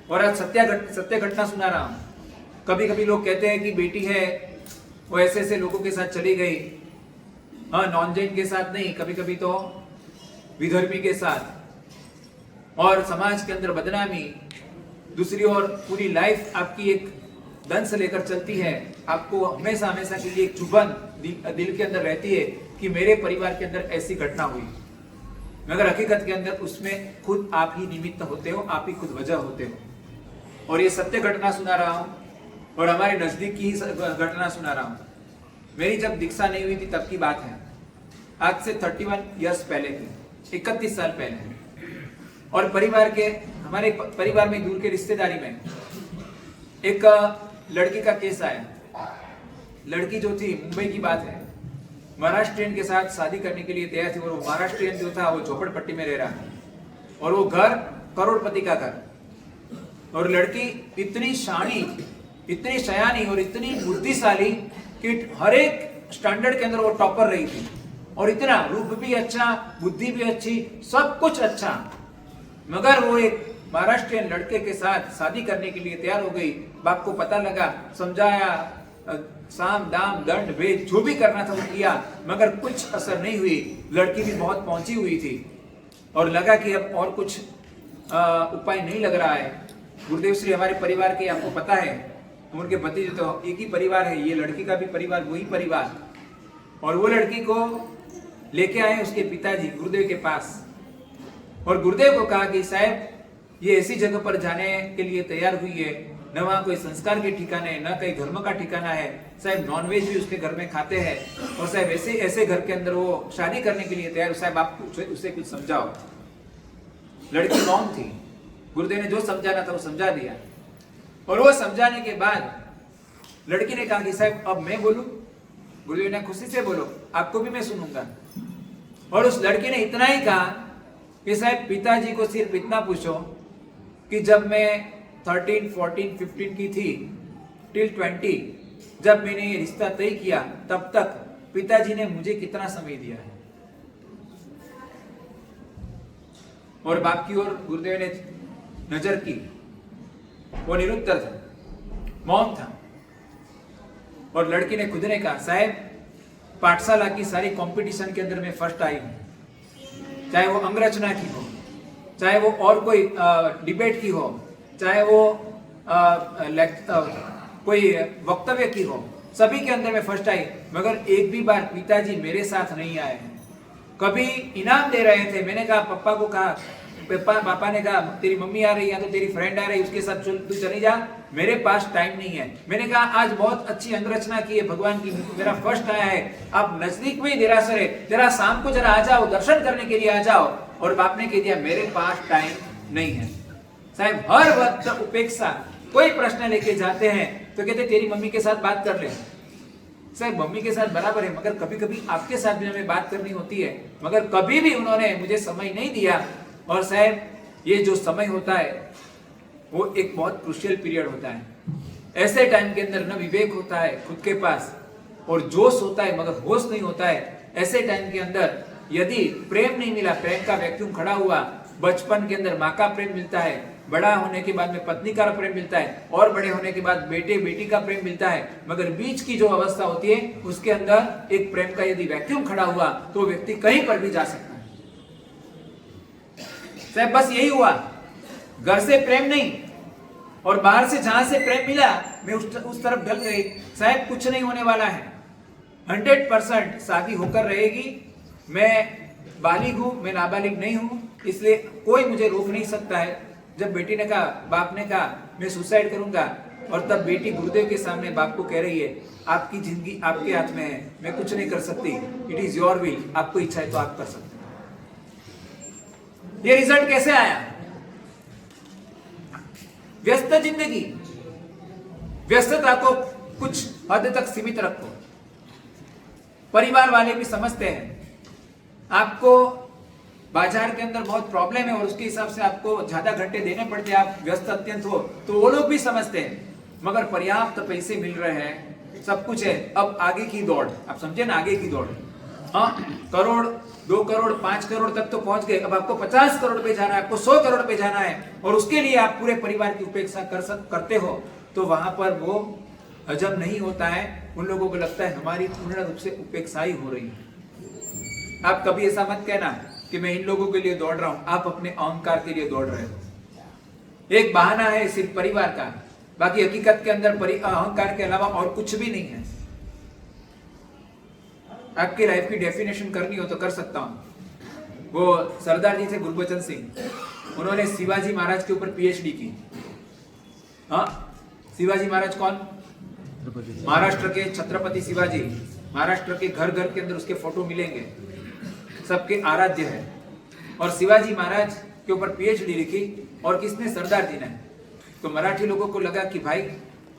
और आज सत्य घटना सुना रहा हूं। कभी कभी लोग कहते हैं कि बेटी है वो ऐसे ऐसे लोगों के साथ चली गई, हाँ, नॉन जैन के साथ नहीं, कभी कभी तो विधर्मी के साथ, और समाज के अंदर बदनामी। दूसरी ओर पूरी लाइफ आपकी एक धन से लेकर चलती है। आपको हमेशा हमेशा के लिए एक चुभन दिल के अंदर रहती है कि मेरे परिवार के अंदर ऐसी घटना हुई, मगर हकीकत के अंदर उसमें खुद आप ही निमित्त होते हो, आप ही खुद वजह होते हो। और ये सत्य घटना सुना रहा हूं और हमारे नजदीक की ही घटना सुना रहा हूं। मेरी जब दीक्षा नहीं हुई थी तब की बात है, आज से 31 इयर्स पहले की, 31 साल पहले। और हमारे परिवार में, दूर के रिश्तेदारी में एक लड़की का केस आया। लड़की जो थी, मुंबई की बात है, महाराष्ट्रियन के साथ शादी करने के लिए तैयार थी, और वो महाराष्ट्रियन जो था वो झोपड़पट्टी में रह रहा है, और वो घर करोड़पति का घर। और लड़की इतनी शानी, इतनी शयानी और इतनी बुद्धिशाली कि हर एक स्टैंडर्ड के अंदर वो टॉपर रही थी, और इतना रूप भी अच्छा, बुद्धि भी अच्छी, सब कुछ अच्छा। मगर वो एक महाराष्ट्रियन लड़के के साथ शादी करने के लिए तैयार हो गई। बाप को पता लगा, समझाया, साम दाम दंड भेद जो भी करना था वो किया, मगर कुछ असर नहीं हुई। लड़की भी बहुत पहुंची हुई थी और लगा कि अब और कुछ उपाय नहीं लग रहा है। गुरुदेव श्री हमारे परिवार के, आपको पता है, उनके भतीजे तो एक ही परिवार है, ये लड़की का भी परिवार वही परिवार। और वो लड़की को लेके आए उसके पिताजी गुरुदेव के पास, और गुरुदेव को कहा कि साहब ये ऐसी जगह पर जाने के लिए तैयार हुई है, न वहाँ कोई संस्कार के ठिकाने, न कहीं धर्म का ठिकाना है। साहब नॉनवेज भी उसके घर में खाते हैं, और साहब ऐसे घर के अंदर वो शादी करने के लिए तैयार। साहब आप उसे कुछ समझाओ। लड़की मौन थी, गुरुदेव ने जो समझाना था वो समझा दिया। और वो समझाने के बाद लड़की ने कहा कि साहब अब मैं बोलूं? गुरुदेव ने खुशी से बोलो, आपको भी मैं सुनूंगा। और उस लड़की ने इतना ही कहा कि साहब पिताजी को सिर्फ इतना पूछो कि जब मैं 13, 14, 15 की थी टिल 20, जब मैंने ये रिश्ता तय किया तब तक पिताजी ने मुझे कितना समय दिया है। और बाप की ओर गुरुदेव ने नजर की, वो निरुत्तर था, मौन था। और लड़की ने खुद ने कहा साहब पाठशाला की सारी कंपटीशन के अंदर मैं फर्स्ट आई हूं, चाहे वो अंगरचना की हो, चाहे वो और कोई डिबेट की हो, चाहे वो कोई वक्तव्य की हो, सभी के अंदर मैं फर्स्ट आई। मगर एक भी बार पिताजी मेरे साथ नहीं आए। कभी इनाम दे रहे थे, मैंने कहा पापा को कहा, पापा ने कहा तेरी मम्मी आ रही है तो तेरी फ्रेंड आ रही है, उसके साथ तू चली जा, मेरे पास टाइम नहीं है। मैंने कहा आज बहुत अच्छी अंगरचना की है भगवान की, मेरा फर्स्ट आया है, आप नजदीक में ही देरासर है, जरा शाम को जरा आ जाओ, दर्शन करने के लिए आ जाओ। और बाप ने कह दिया मेरे पास टाइम नहीं है। साहब हर वक्त उपेक्षा, कोई प्रश्न लेके जाते हैं तो कहते तेरी मम्मी के साथ बात कर ले, साहब मम्मी के साथ बराबर है, मगर कभी कभी आपके साथ भी हमें बात करनी होती है, मगर कभी भी उन्होंने मुझे समय नहीं दिया। और साहब ये जो समय होता है वो एक बहुत क्रूशियल पीरियड होता है। ऐसे टाइम के अंदर न विवेक होता है खुद के पास और जोश होता है मगर होश नहीं होता है। ऐसे टाइम के अंदर यदि प्रेम नहीं मिला, प्रेम का वैक्यूम खड़ा हुआ, बचपन के अंदर माँ का प्रेम मिलता है, बड़ा होने के बाद में पत्नी का प्रेम मिलता है और बड़े होने के बाद बेटे बेटी का प्रेम मिलता है, मगर बीच की जो अवस्था होती है उसके अंदर एक प्रेम का यदि वैक्यूम खड़ा हुआ तो व्यक्ति कहीं पर भी जा सकता है। साहब बस यही हुआ, घर से प्रेम नहीं और बाहर से जहां से प्रेम मिला मैं उस तरफ ढल गई। साहब कुछ नहीं होने वाला है, 100% शादी होकर रहेगी। मैं बालिग हूं, मैं नाबालिग नहीं हूं, इसलिए कोई मुझे रोक नहीं सकता है। जब बेटी ने कहा, बाप ने कहा मैं सुसाइड करूंगा, और तब बेटी गुरुदेव के सामने बाप को कह रही है आपकी जिंदगी आपके हाथ में है, मैं कुछ नहीं कर सकती, इट इज योर विल, आपको इच्छा है तो आप कर सकते। ये रिजल्ट कैसे आया? व्यस्त जिंदगी, व्यस्तता को कुछ हद तक सीमित रखो। परिवार वाले भी समझते हैं आपको बाजार के अंदर बहुत प्रॉब्लम है और उसके हिसाब से आपको ज्यादा घंटे देने पड़ते हैं, आप व्यस्त अत्यंत हो, तो वो लोग भी समझते हैं। मगर पर्याप्त पैसे मिल रहे हैं, सब कुछ है, अब आगे की दौड़, आप समझे ना, आगे की दौड़। हाँ, करोड़, 2 करोड़, 5 करोड़ तक तो पहुंच गए, अब आपको 50 करोड़ पे जाना है, आपको 100 करोड़ पे जाना है, और उसके लिए आप पूरे परिवार की उपेक्षा करते हो, तो वहां पर वो हजम नहीं होता है। उन लोगों को लगता है हमारी पूर्ण रूप से उपेक्षा ही हो रही है। आप कभी ऐसा मत कहना कि मैं इन लोगों के लिए दौड़ रहा हूं, आप अपने अहंकार के लिए दौड़ रहे हो। एक बहाना है सिर्फ परिवार का, बाकी हकीकत के अंदर अहंकार के अलावा और कुछ भी नहीं है। आपकी लाइफ की डेफिनेशन करनी हो तो कर सकता हूं। वो सरदार जी थे गुरबचन सिंह, उन्होंने शिवाजी महाराज के ऊपर पीएचडी की। हाँ, शिवाजी महाराज कौन? महाराष्ट्र के छत्रपति शिवाजी, महाराष्ट्र के घर घर के अंदर उसके फोटो मिलेंगे, सबके आराध्य है। और शिवाजी महाराज के ऊपर पीएचडी लिखी, और किसने? सरदार जी ने। तो मराठी लोगों को लगा कि भाई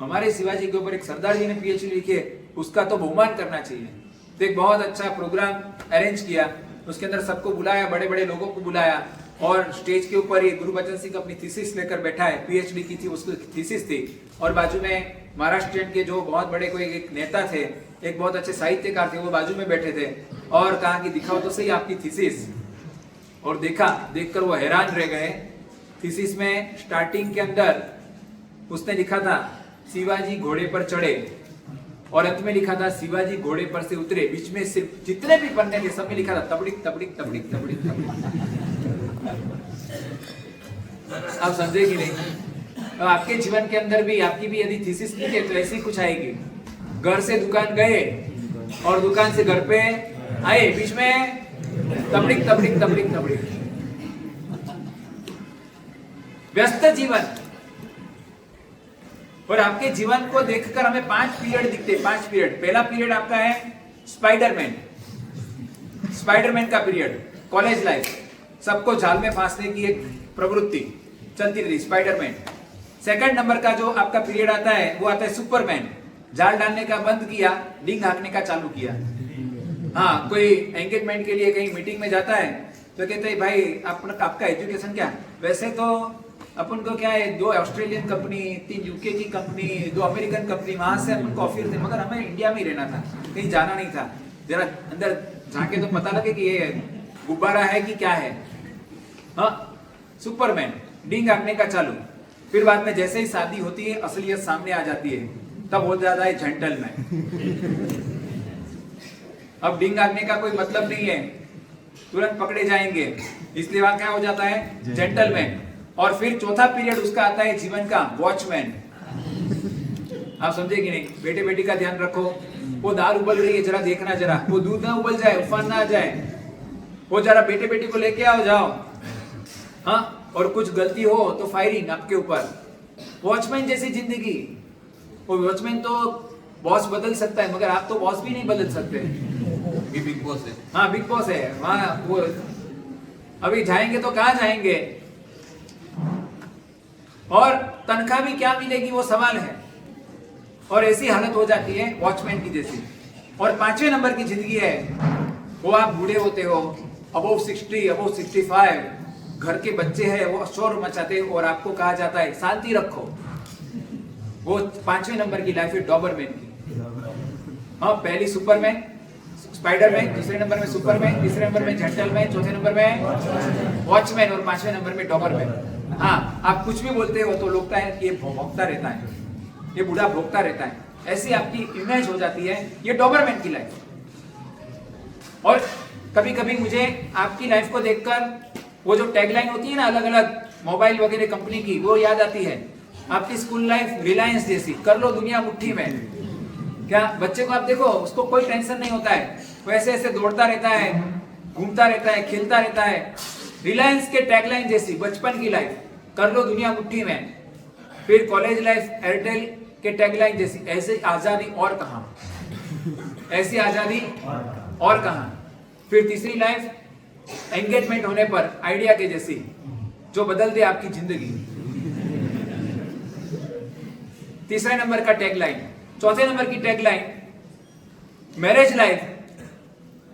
हमारे शिवाजी के ऊपर एक सरदार जी ने पीएचडी लिखी है, उसका तो बहुमान करना चाहिए। तो एक बहुत अच्छा प्रोग्राम अरेंज किया, उसके अंदर सबको बुलाया, बड़े बड़े लोगों को बुलाया, और स्टेज के ऊपर ये गुरबचन सिंह अपनी थीसिस लेकर बैठा है, पीएचडी की थी, उसकी थीसिस थी, और बाजू में महाराष्ट्र के जो बहुत बड़े कोई एक नेता थे, एक बहुत अच्छे साहित्यकार थे, वो बाजू में बैठे थे, और कहा कि दिखाओ तो सही आपकी थीसिस। और देखा, देखकर वो हैरान रह गए। थीसिस में स्टार्टिंग के अंदर उसने लिखा था शिवाजी घोड़े पर चढ़े, और अंत में लिखा था शिवाजी घोड़े पर से उतरे। बीच में सिर्फ जितने भी पन्ने थे सब में लिखा था तबड़िक तबड़िक तबड़िक तबड़िक तबड़िक। आप समझे कि नहीं? तो आपके जीवन के अंदर भी, आपकी भी यदि थीसिस लिखे तो ऐसी कुछ आएगी। घर से दुकान गए और दुकान से घर पे आए, बीच में तबड़िक तबड़िक तबड़िक तबड़िक। व्यस्त जीवन। और आपके जीवन को देखकर हमें 5 पीरियड दिखते, 5 पीरियड। पहला पीरियड आपका है स्पाइडरमैन, स्पाइडरमैन का पीरियड, कॉलेज लाइफ, सबको जाल में फांसने की एक प्रवृत्ति चलती रही, स्पाइडरमैन। सेकंड नंबर का जो आपका पीरियड आता है वो आता है सुपरमैन, जाल डालने का बंद किया, डिंग हाँकने का चालू किया। हाँ, कोई एंगेजमेंट के लिए कहीं मीटिंग में जाता है तो कहते हैं भाई आपका एजुकेशन क्या? वैसे तो अपन को क्या है, 2 ऑस्ट्रेलियन कंपनी, 3 यूके की कंपनी, 2 अमेरिकन कंपनी, वहां से अपन को ऑफर थे, मगर हमें इंडिया में ही रहना था, कहीं जाना नहीं था। जरा अंदर जाके तो पता लगे कि ये गुब्बारा है कि क्या है। हाँ, सुपरमैन, डिंग हाँकने का चालू। फिर बाद में जैसे ही शादी होती है, असलियत सामने आ जाती है, तब हो जाता है जेंटलमैन। अब डिंग हाँकने का कोई मतलब नहीं है, तुरंत पकड़े जाएंगे, इसलिए वहां क्या हो जाता है? जेंटलमैन। और फिर चौथा पीरियड उसका आता है जीवन का, वॉचमैन। आप समझे कि नहीं? बेटे बेटी का ध्यान रखो, वो दाल उबल रही है, जरा देखना, जरा वो दूध ना उबल जाए, उफान ना आ जाए, वो जरा बेटे बेटी को लेके आओ, जाओ। हाँ, और कुछ गलती हो तो फायरिंग आपके ऊपर। वॉचमैन जैसी जिंदगी। वो वॉचमैन तो बॉस बदल सकता है, मगर आप तो बॉस भी नहीं बदल सकते। ये बिग बॉस है। हाँ, बिग बॉस है वहां। वो अभी जाएंगे तो कहाँ जाएंगे, और तनख्वाह भी क्या मिलेगी वो सवाल है। और ऐसी हालत हो जाती है वॉचमैन की जैसी। और 5वें नंबर की जिंदगी है, वो आप बूढ़े होते हो, अबव 60, अबव 65, घर के बच्चे हैं वो शोर मचाते हैं और आपको कहा जाता है शांति रखो। वो 5वें नंबर की लाइफ है डॉबरमैन की। हाँ, पहली सुपरमैन, स्पाइडरमैन, दूसरे नंबर में सुपरमैन, तीसरे नंबर में जेंटलमैन, चौथे नंबर में वॉचमैन और 5वें नंबर में डॉबरमैन। हाँ, आप कुछ भी बोलते हो तो लगता है कि ये भौंकता रहता है, ये बूढ़ा भौंकता रहता है, ऐसी आपकी इमेज हो जाती है। ये डॉबरमैन की लाइफ। और कभी कभी मुझे आपकी लाइफ को देखकर वो जो टैगलाइन होती है ना अलग अलग मोबाइल वगैरह कंपनी की, वो याद आती है। आपकी स्कूल लाइफ रिलायंस जैसी, कर लो दुनिया मुट्ठी में। क्या बच्चे को आप देखो, उसको कोई टेंशन नहीं होता है, वो ऐसे ऐसे दौड़ता रहता है, घूमता रहता है, खेलता रहता है। रिलायंस के टैगलाइन जैसी बचपन की लाइफ, कर लो दुनिया मुट्ठी में। फिर कॉलेज लाइफ एयरटेल के टैगलाइन जैसी, ऐसी आजादी और कहां, ऐसी आजादी और कहां। फिर तीसरी लाइफ एंगेजमेंट होने पर आइडिया के जैसी, जो बदल दे आपकी जिंदगी। तीसरे नंबर का टैगलाइन। चौथे नंबर की टैगलाइन मैरिज लाइफ।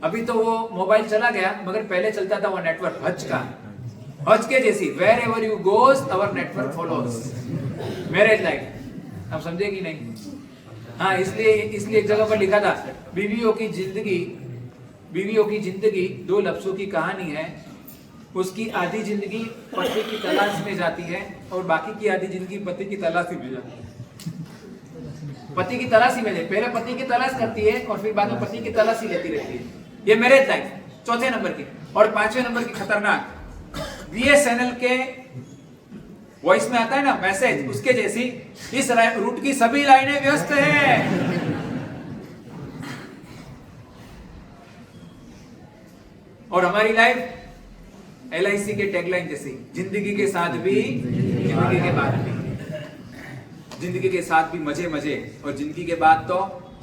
अभी तो वो मोबाइल चला गया, मगर पहले चलता था वो नेटवर्क हज का, हज के जैसी, wherever you goes our network follows. Marriage life आप समझे कि नहीं? हाँ, इसलिए एक जगह पर लिखा था, बीवियों की जिंदगी 2 लफ्जों की कहानी है। उसकी आधी जिंदगी पति की तलाश में जाती है और बाकी की आधी जिंदगी पति की तलाश में जाती है। पति की तलाशी में, पहले पति की तलाश करती है और फिर बाद में पति की तलाशी लेती रहती है। ये मैरिज लाइफ चौथे नंबर की। और 5वें नंबर की खतरनाक, BSNL के वॉइस में आता है ना मैसेज, उसके जैसी, इस रूट की सभी लाइनें व्यस्त है। और हमारी लाइफ LIC के टैगलाइन जैसी, जिंदगी के साथ भी, जिंदगी के बाद भी। जिंदगी के साथ भी मजे मजे और जिंदगी के बाद तो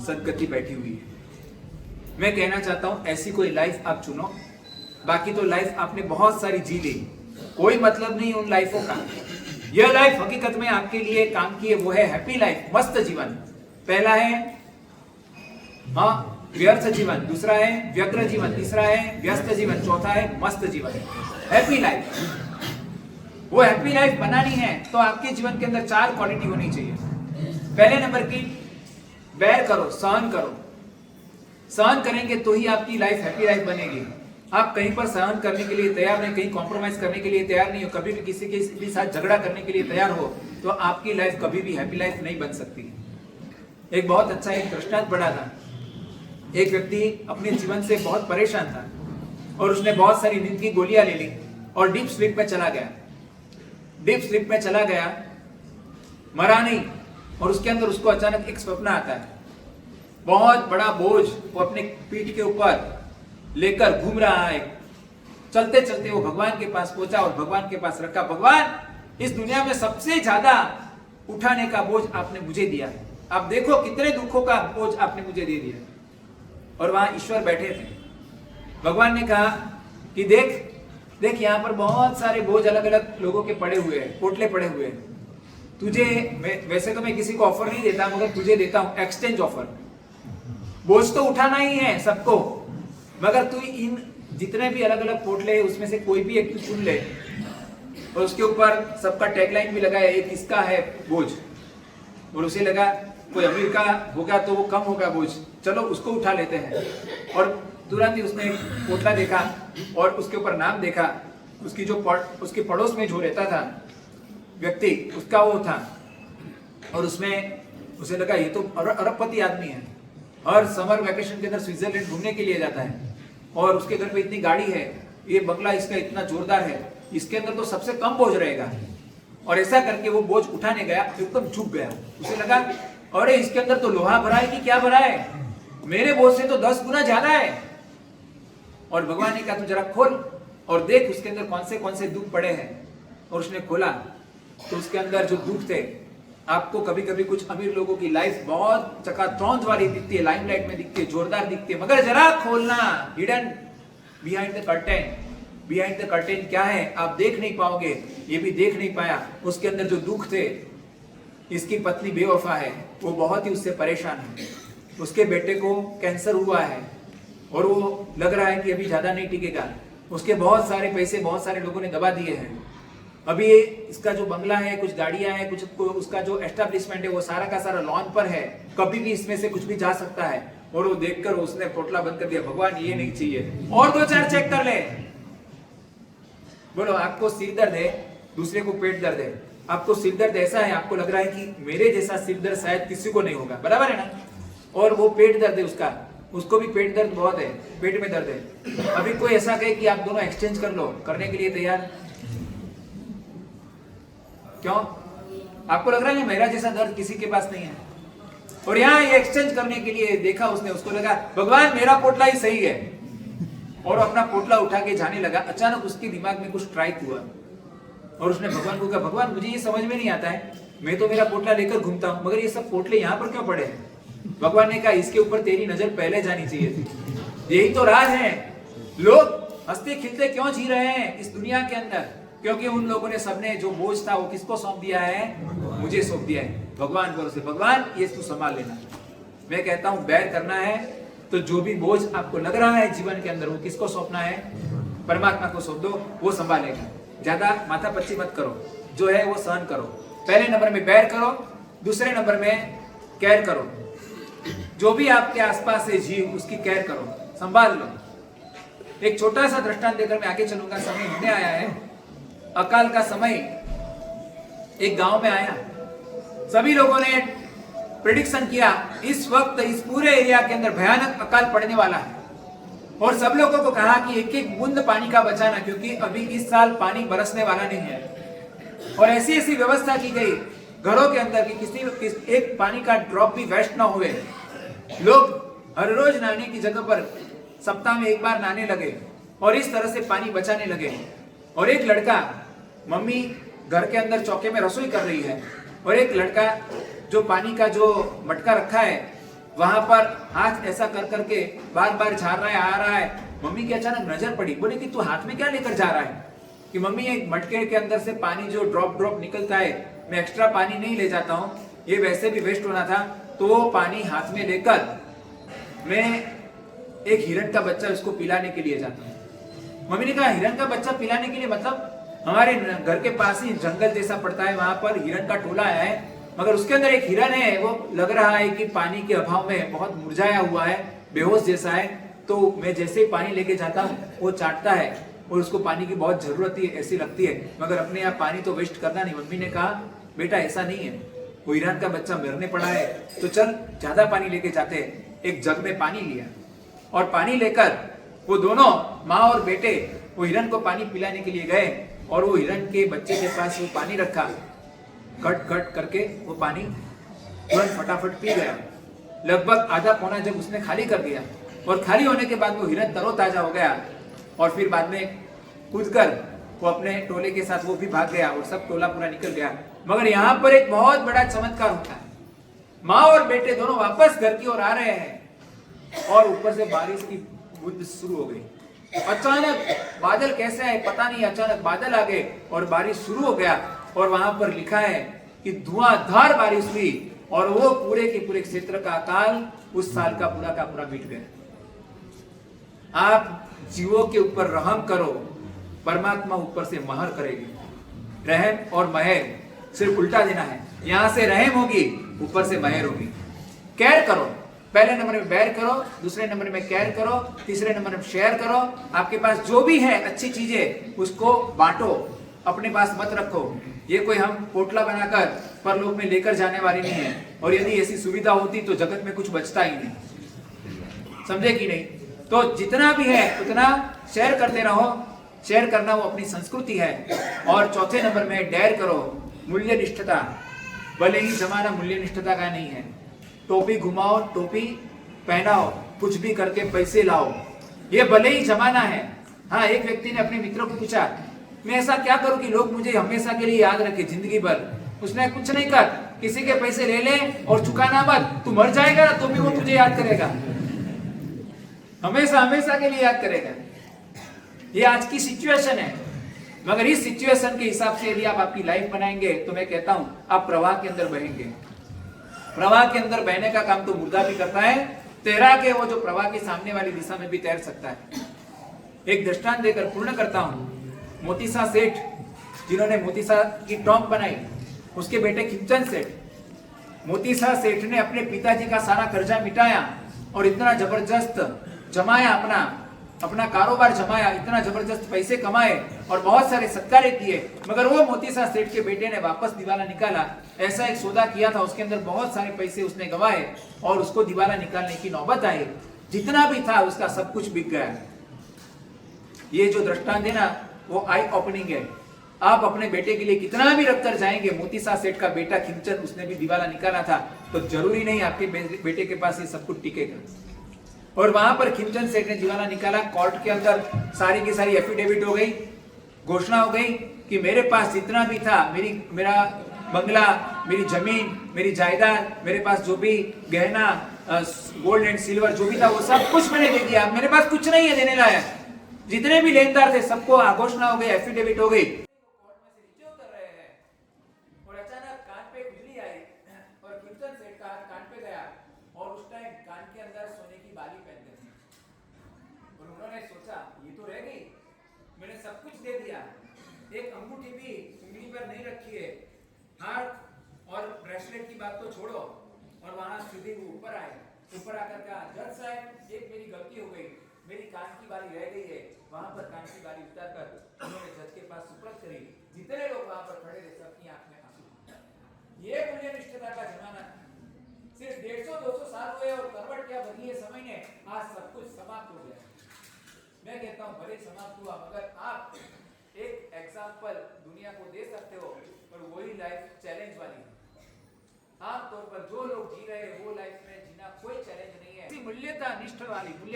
सदगति बैठी हुई है। मैं कहना चाहता हूं ऐसी कोई लाइफ आप चुनो, बाकी तो लाइफ आपने बहुत सारी जी ली, कोई मतलब नहीं उन लाइफों का। यह लाइफ हकीकत में आपके लिए काम की है, वो है हैप्पी लाइफ, मस्त जीवन। पहला है व्यर्थ जीवन, दूसरा है व्यग्र जीवन, तीसरा है व्यस्त जीवन, चौथा है मस्त जीवन, हैप्पी लाइफ। वो हैप्पी लाइफ बनानी है तो आपके जीवन के अंदर 4 क्वालिटी होनी चाहिए। पहले नंबर की, बेयर करो, सहन करो। सहन करेंगे तो ही आपकी लाइफ हैप्पी लाइफ बनेगी। आप कहीं पर सहन करने के लिए तैयार नहीं, कहीं कॉम्प्रोमाइज करने के लिए तैयार नहीं हो, कभी भी किसी के भी साथ झगड़ा करने के लिए तैयार हो, तो आपकी लाइफ कभी भी हैप्पी लाइफ नहीं बन सकती। एक बहुत अच्छा एक दृष्टांत पढ़ा था। एक व्यक्ति अपने जीवन से बहुत परेशान था और उसने बहुत सारी नींद की गोलियां ले ली और डीप स्लीप में चला गया। डीप स्लीप में चला गया, मरा नहीं, और उसके अंदर उसको अचानक एक स्वप्न आता है। बहुत बड़ा बोझ वो अपने पीठ के ऊपर लेकर घूम रहा है। चलते चलते वो भगवान के पास पहुंचा और भगवान के पास रखा, भगवान, इस दुनिया में सबसे ज्यादा उठाने का बोझ आपने मुझे दिया है, आप देखो कितने दुखों का बोझ आपने मुझे दे दिया। और वहां ईश्वर बैठे थे। भगवान ने कहा कि देख देख, यहाँ पर बहुत सारे बोझ अलग अलग लोगों के पड़े हुए हैं, पोटले पड़े हुए हैं। तुझे, वैसे तो मैं किसी को ऑफर नहीं देता, मगर तुझे देता हूं एक्सचेंज ऑफर। बोझ तो उठाना ही है सबको, मगर तू इन जितने भी अलग अलग पोटले हैं उसमें से कोई भी एक तू चुन ले, और उसके ऊपर सबका टैगलाइन भी लगा है, एक इसका है बोझ, और उसे लगा कोई अमीर का होगा तो वो कम होगा बोझ, चलो उसको उठा लेते हैं। और तुरंत ही उसने एक पोटला देखा और उसके ऊपर नाम देखा, उसकी जो उसके पड़ोस में जो रहता था व्यक्ति, उसका वो था, और उसमें उसे लगा ये तो अरबपति आदमी है, हर समर वैकेशन के अंदर स्विट्जरलैंड घूमने के लिए जाता है, और उसके घर पे इतनी गाड़ी है, ये बंगला इसका इतना जोरदार है, इसके अंदर तो सबसे कम बोझ रहेगा। और ऐसा करके वो बोझ उठाने गया, एकदम झुक गया। उसे लगा अरे इसके अंदर तो लोहा भरा है कि क्या भरा है, मेरे बोझ से तो 10 गुना ज्यादा है। और भगवान ने कहा तू जरा खोल और देख उसके अंदर कौन से दुख पड़े हैं। और उसने खोला तो उसके अंदर जो दुख थे, आपको कभी कभी कुछ अमीर लोगों की लाइफ बहुत चकाचौंध वाली दिखती है, लाइमलाइट में दिखती है, जोरदार दिखती है, मगर जरा खोलना, hidden behind the curtain, behind the curtain क्या है आप देख नहीं पाओगे। ये भी देख नहीं पाया, उसके अंदर जो दुख थे, इसकी पत्नी बेवफा है, वो बहुत ही उससे परेशान है, उसके बेटे को कैंसर हुआ है और वो लग रहा है कि अभी ज़्यादा नहीं टिकेगा। उसके बहुत सारे पैसे बहुत सारे लोगों ने दबा दिए हैं। अभी इसका जो बंगला है, कुछ गाड़ियां हैं, कुछ उसका जो एस्टेब्लिशमेंट है वो सारा का सारा लॉन पर है, कभी भी इसमें से कुछ भी जा सकता है। और वो देखकर उसने पोटला बंद कर दिया, भगवान ये नहीं चाहिए, और 2-4 चेक कर ले। बोलो, आपको सिर दर्द है, दूसरे को पेट दर्द है, आपको सिर दर्द ऐसा है, आपको लग रहा है कि मेरे जैसा सिर दर्द शायद किसी को नहीं होगा, बराबर है ना? और वो पेट दर्द है उसको भी पेट दर्द बहुत है, पेट में दर्द है। अभी कोई ऐसा कहे कि आप दोनों एक्सचेंज कर लो, करने के लिए तैयार? क्यों? आपको लग रहा है मेरा जैसा दर्द किसी के पास नहीं है। और यहाँ ये एक्सचेंज करने के लिए देखा उसने, उसको लगा भगवान मेरा पोटला ही सही है, और अपना पोटला उठा के जाने लगा। अचानक उसके दिमाग में कुछ स्ट्राइक हुआ और उसने भगवान को कहा, भगवान मुझे ये समझ में नहीं आता है, मैं तो मेरा पोटला लेकर घूमता हूँ, मगर ये सब पोटले यहाँ पर क्यों पड़े हैं? भगवान ने कहा, इसके ऊपर तेरी नजर पहले जानी चाहिए थी। यही तो राज है। लोग हंसते खिलते क्यों जी रहे हैं इस दुनिया के अंदर? क्योंकि उन लोगों ने सबने जो बोझ था वो किसको सौंप दिया है? मुझे सौंप दिया है। भगवान भरोसे, भगवान ये तू संभाल लेना। मैं कहता हूं बैर करना है तो जो भी बोझ आपको लग रहा है जीवन के अंदर, वो किसको सौंपना है? परमात्मा को सौंप दो, वो संभालेगा। ज्यादा माथा पच्ची मत करो, जो है वो सहन करो। पहले नंबर में बैर करो, दूसरे नंबर में केयर करो। जो भी आपके आसपास है जीव, उसकी केयर करो, संभाल लो। एक छोटा सा दृष्टांत देकर मैं आगे चलूंगा, समय होने आया है। अकाल का समय एक गांव में आया। सभी लोगों ने प्रेडिक्शन किया इस वक्त इस पूरे एरिया के अंदर भयानक अकाल पड़ने वाला है, और सब लोगों को कहा कि एक एक बूंद पानी का बचाना, क्योंकि अभी इस साल पानी बरसने वाला नहीं है। और ऐसी ऐसी व्यवस्था की गई घरों के अंदर कि किसी एक पानी का ड्रॉप भी वेस्ट ना हुए। लोग हर रोज नहाने की जगह पर सप्ताह में एक बार नहाने लगे और इस तरह से पानी बचाने लगे। और एक लड़का, मम्मी घर के अंदर चौके में रसोई कर रही है, और एक लड़का जो पानी का जो मटका रखा है वहां पर हाथ ऐसा कर करके बार बार झाड़ रहा है, आ रहा है। मम्मी की अचानक नजर पड़ी, बोले कि तू हाथ में क्या लेकर जा रहा है? कि मम्मी एक मटके के अंदर से पानी जो ड्रॉप ड्रॉप निकलता है, मैं एक्स्ट्रा पानी नहीं ले जाता हूँ, ये वैसे भी वेस्ट होना था, तो वो पानी हाथ में लेकर मैं एक हिरण का बच्चा उसको पिलाने के लिए जाता हूँ। मम्मी ने कहा हिरण का बच्चा पिलाने के लिए? मतलब हमारे घर के पास ही जंगल जैसा पड़ता है, वहां पर हिरण का टोला है, मगर उसके अंदर एक हिरण है, वो लग रहा है कि पानी के अभाव में बहुत मुरझाया हुआ है, बेहोश जैसा है। तो मैं जैसे ही पानी लेके जाता हूँ वो चाटता है और उसको पानी की बहुत जरूरत है ऐसी लगती है, मगर अपने आप पानी तो वेस्ट करना नहीं। मम्मी ने कहा बेटा ऐसा नहीं है, वो हिरण का बच्चा मरने पड़ा है, तो चल ज्यादा पानी लेके जाते हैं। एक जग में पानी लिया और पानी लेकर वो दोनों माँ और बेटे वो हिरण को पानी पिलाने के लिए गए, और वो हिरण के बच्चे के पास वो पानी रखा, कट कट करके वो पानी तुरंत फटाफट पी गया। लगभग आधा पौना जब उसने खाली कर दिया, और खाली होने के बाद वो हिरण तरोताजा हो गया, और फिर बाद में कूदकर वो अपने टोले के साथ वो भी भाग गया और सब टोला पूरा निकल गया। मगर यहाँ पर एक बहुत बड़ा चमत्कार होता है। माँ और बेटे दोनों वापस घर की ओर आ रहे हैं, और ऊपर से बारिश की बूंद शुरू हो गई। अचानक बादल कैसे आए पता नहीं, अचानक बादल आ गए और बारिश शुरू हो गया। और वहां पर लिखा है कि धुआंधार बारिश हुई, और वो पूरे के पूरे क्षेत्र का अकाल उस साल का पूरा मिट गया। आप जीवों के ऊपर रहम करो, परमात्मा ऊपर से महर करेगी। रहम और महर सिर्फ उल्टा देना है, यहां से रहम होगी, ऊपर से महर होगी। केयर करो, पहले नंबर में बैर करो, दूसरे नंबर में केयर करो, तीसरे नंबर में शेयर करो। आपके पास जो भी है अच्छी चीजें उसको बांटो, अपने पास मत रखो। ये कोई हम पोटला बनाकर परलोक में लेकर जाने वाली नहीं है, और यदि ऐसी सुविधा होती तो जगत में कुछ बचता ही नहीं। समझे कि नहीं? तो जितना भी है उतना शेयर करते रहो। शेयर करना वो अपनी संस्कृति है। और चौथे नंबर में डेयर करो, मूल्य निष्ठता। भले ही जमाना मूल्य निष्ठता का नहीं है, टोपी घुमाओ, टोपी पहनाओ, कुछ भी करके पैसे लाओ, ये भले ही जमाना है। हाँ, एक व्यक्ति ने अपने मित्रों को पूछा मैं ऐसा क्या करूं कि लोग मुझे हमेशा के लिए याद रखे जिंदगी भर? उसने कुछ नहीं कर, किसी के पैसे ले ले और चुकाना मत, तू मर जाएगा ना तो भी वो तुझे याद करेगा, हमेशा हमेशा के लिए याद करेगा। ये आज की सिचुएशन है, मगर इस सिचुएशन के हिसाब से यदि आप आपकी लाइफ बनाएंगे तो मैं कहता हूं आप प्रवाह के अंदर बहेंगे। प्रवाह के अंदर बहने का काम तो मुर्दा भी करता है, तैरा के वो जो प्रवाह के सामने वाली दिशा में भी तैर सकता है। एक दृष्टांत देकर पूर्ण करता हूं। मोतीसा सेठ, जिन्होंने मोतीसा की टॉप बनाई, उसके बेटे खिमचंद सेठ। मोतीसा सेठ ने अपने पिताजी का सारा कर्जा मिटाया और इतना जबरदस्त जमाया, अपना कारोबार जमाया, इतना जबरदस्त पैसे कमाए और बहुत सारे सत्कारे किए, मगर वो मोतीसा सेठ के बेटे ने वापस दिवाला निकाला। ऐसा एक सौदा किया था, उसके अंदर बहुत सारे पैसे उसने गवाए और उसको दिवाला निकालने की नौबत आई। जितना भी था उसका सब कुछ बिक गया। ये जो दृष्टांत है ना, वो आई ओपनिंग है। आप अपने बेटे के लिए कितना भी रख कर जाएंगे, मोतीसा सेठ का बेटा खिमचंद, उसने भी दिवाला निकाला था, तो जरूरी नहीं आपके बेटे के पास ये सब कुछ टिकेगा। और वहां पर खिमचंद सेठ ने दिवाला निकाला, कोर्ट के अंदर सारी की सारी एफिडेविट हो गई, घोषणा हो गई कि मेरे पास जितना भी था, मेरा बंगला, मेरी जमीन, मेरी जायदाद, मेरे पास जो भी गहना, गोल्ड एंड सिल्वर जो भी था, वो सब कुछ मैंने दे दिया, मेरे पास कुछ नहीं है देने लायक। जितने भी लेनदार थे सबको घोषणा हो गई, एफिडेविट हो गई। कोर्ट में से नीचे उतर रहे हैं और अचानक कान पे बिजली आई और खिमचंद सेठ का हाथ कान पे गया और उस टाइम कान के अंदर सोने की बाली पहनते थे और उन्होंने सोचा ये तो रह गई, मैंने सब कुछ दे दिया, एक अंगूठी भी उंगली पर नहीं रखी है, हाथ और ब्रेसलेट की बात तो छोड़ो। और वहां सीधे वो ऊपर आए, ऊपर आकर कहा, जज साहब एक मेरी गलती हो गई, मेरी कान की बाली रह गई है। वहां पर कान की बाली उतारकर उन्होंने जज के पास सुपुर्द करी। जितने लोग वहां पर खड़े थे सबकी आंख में आंसू। ये मूल्य निष्ठता का जमाना था। सिर्फ 150-200 साल हुए और करवट क्या बदली है समय ने, आज सब कुछ समाप्त हो गया। मैं कहता हूं भले समाप्त हुआ, मगर आप एक एग्जाम्पल दुनिया को दे सकते हो, और वही लाइफ चैलेंज वाली। आमतौर पर जो लोग जी रहे हैं वो लाइफ में जीना कोई चैलेंज नहीं है। मूल्य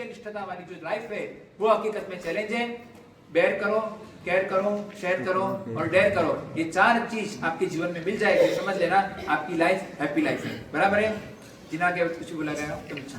निष्ठता वाली जो लाइफ है वो हकीकत में चैलेंज है। बेयर करो, केयर करो, शेयर करो और डेयर करो। ये 4 चीज आपके जीवन में मिल जाएगी, समझ लेना आपकी लाइफ हैप्पी लाइफ है। बराबर है? जिना के कुछ बोला गया हो तो अच्छा।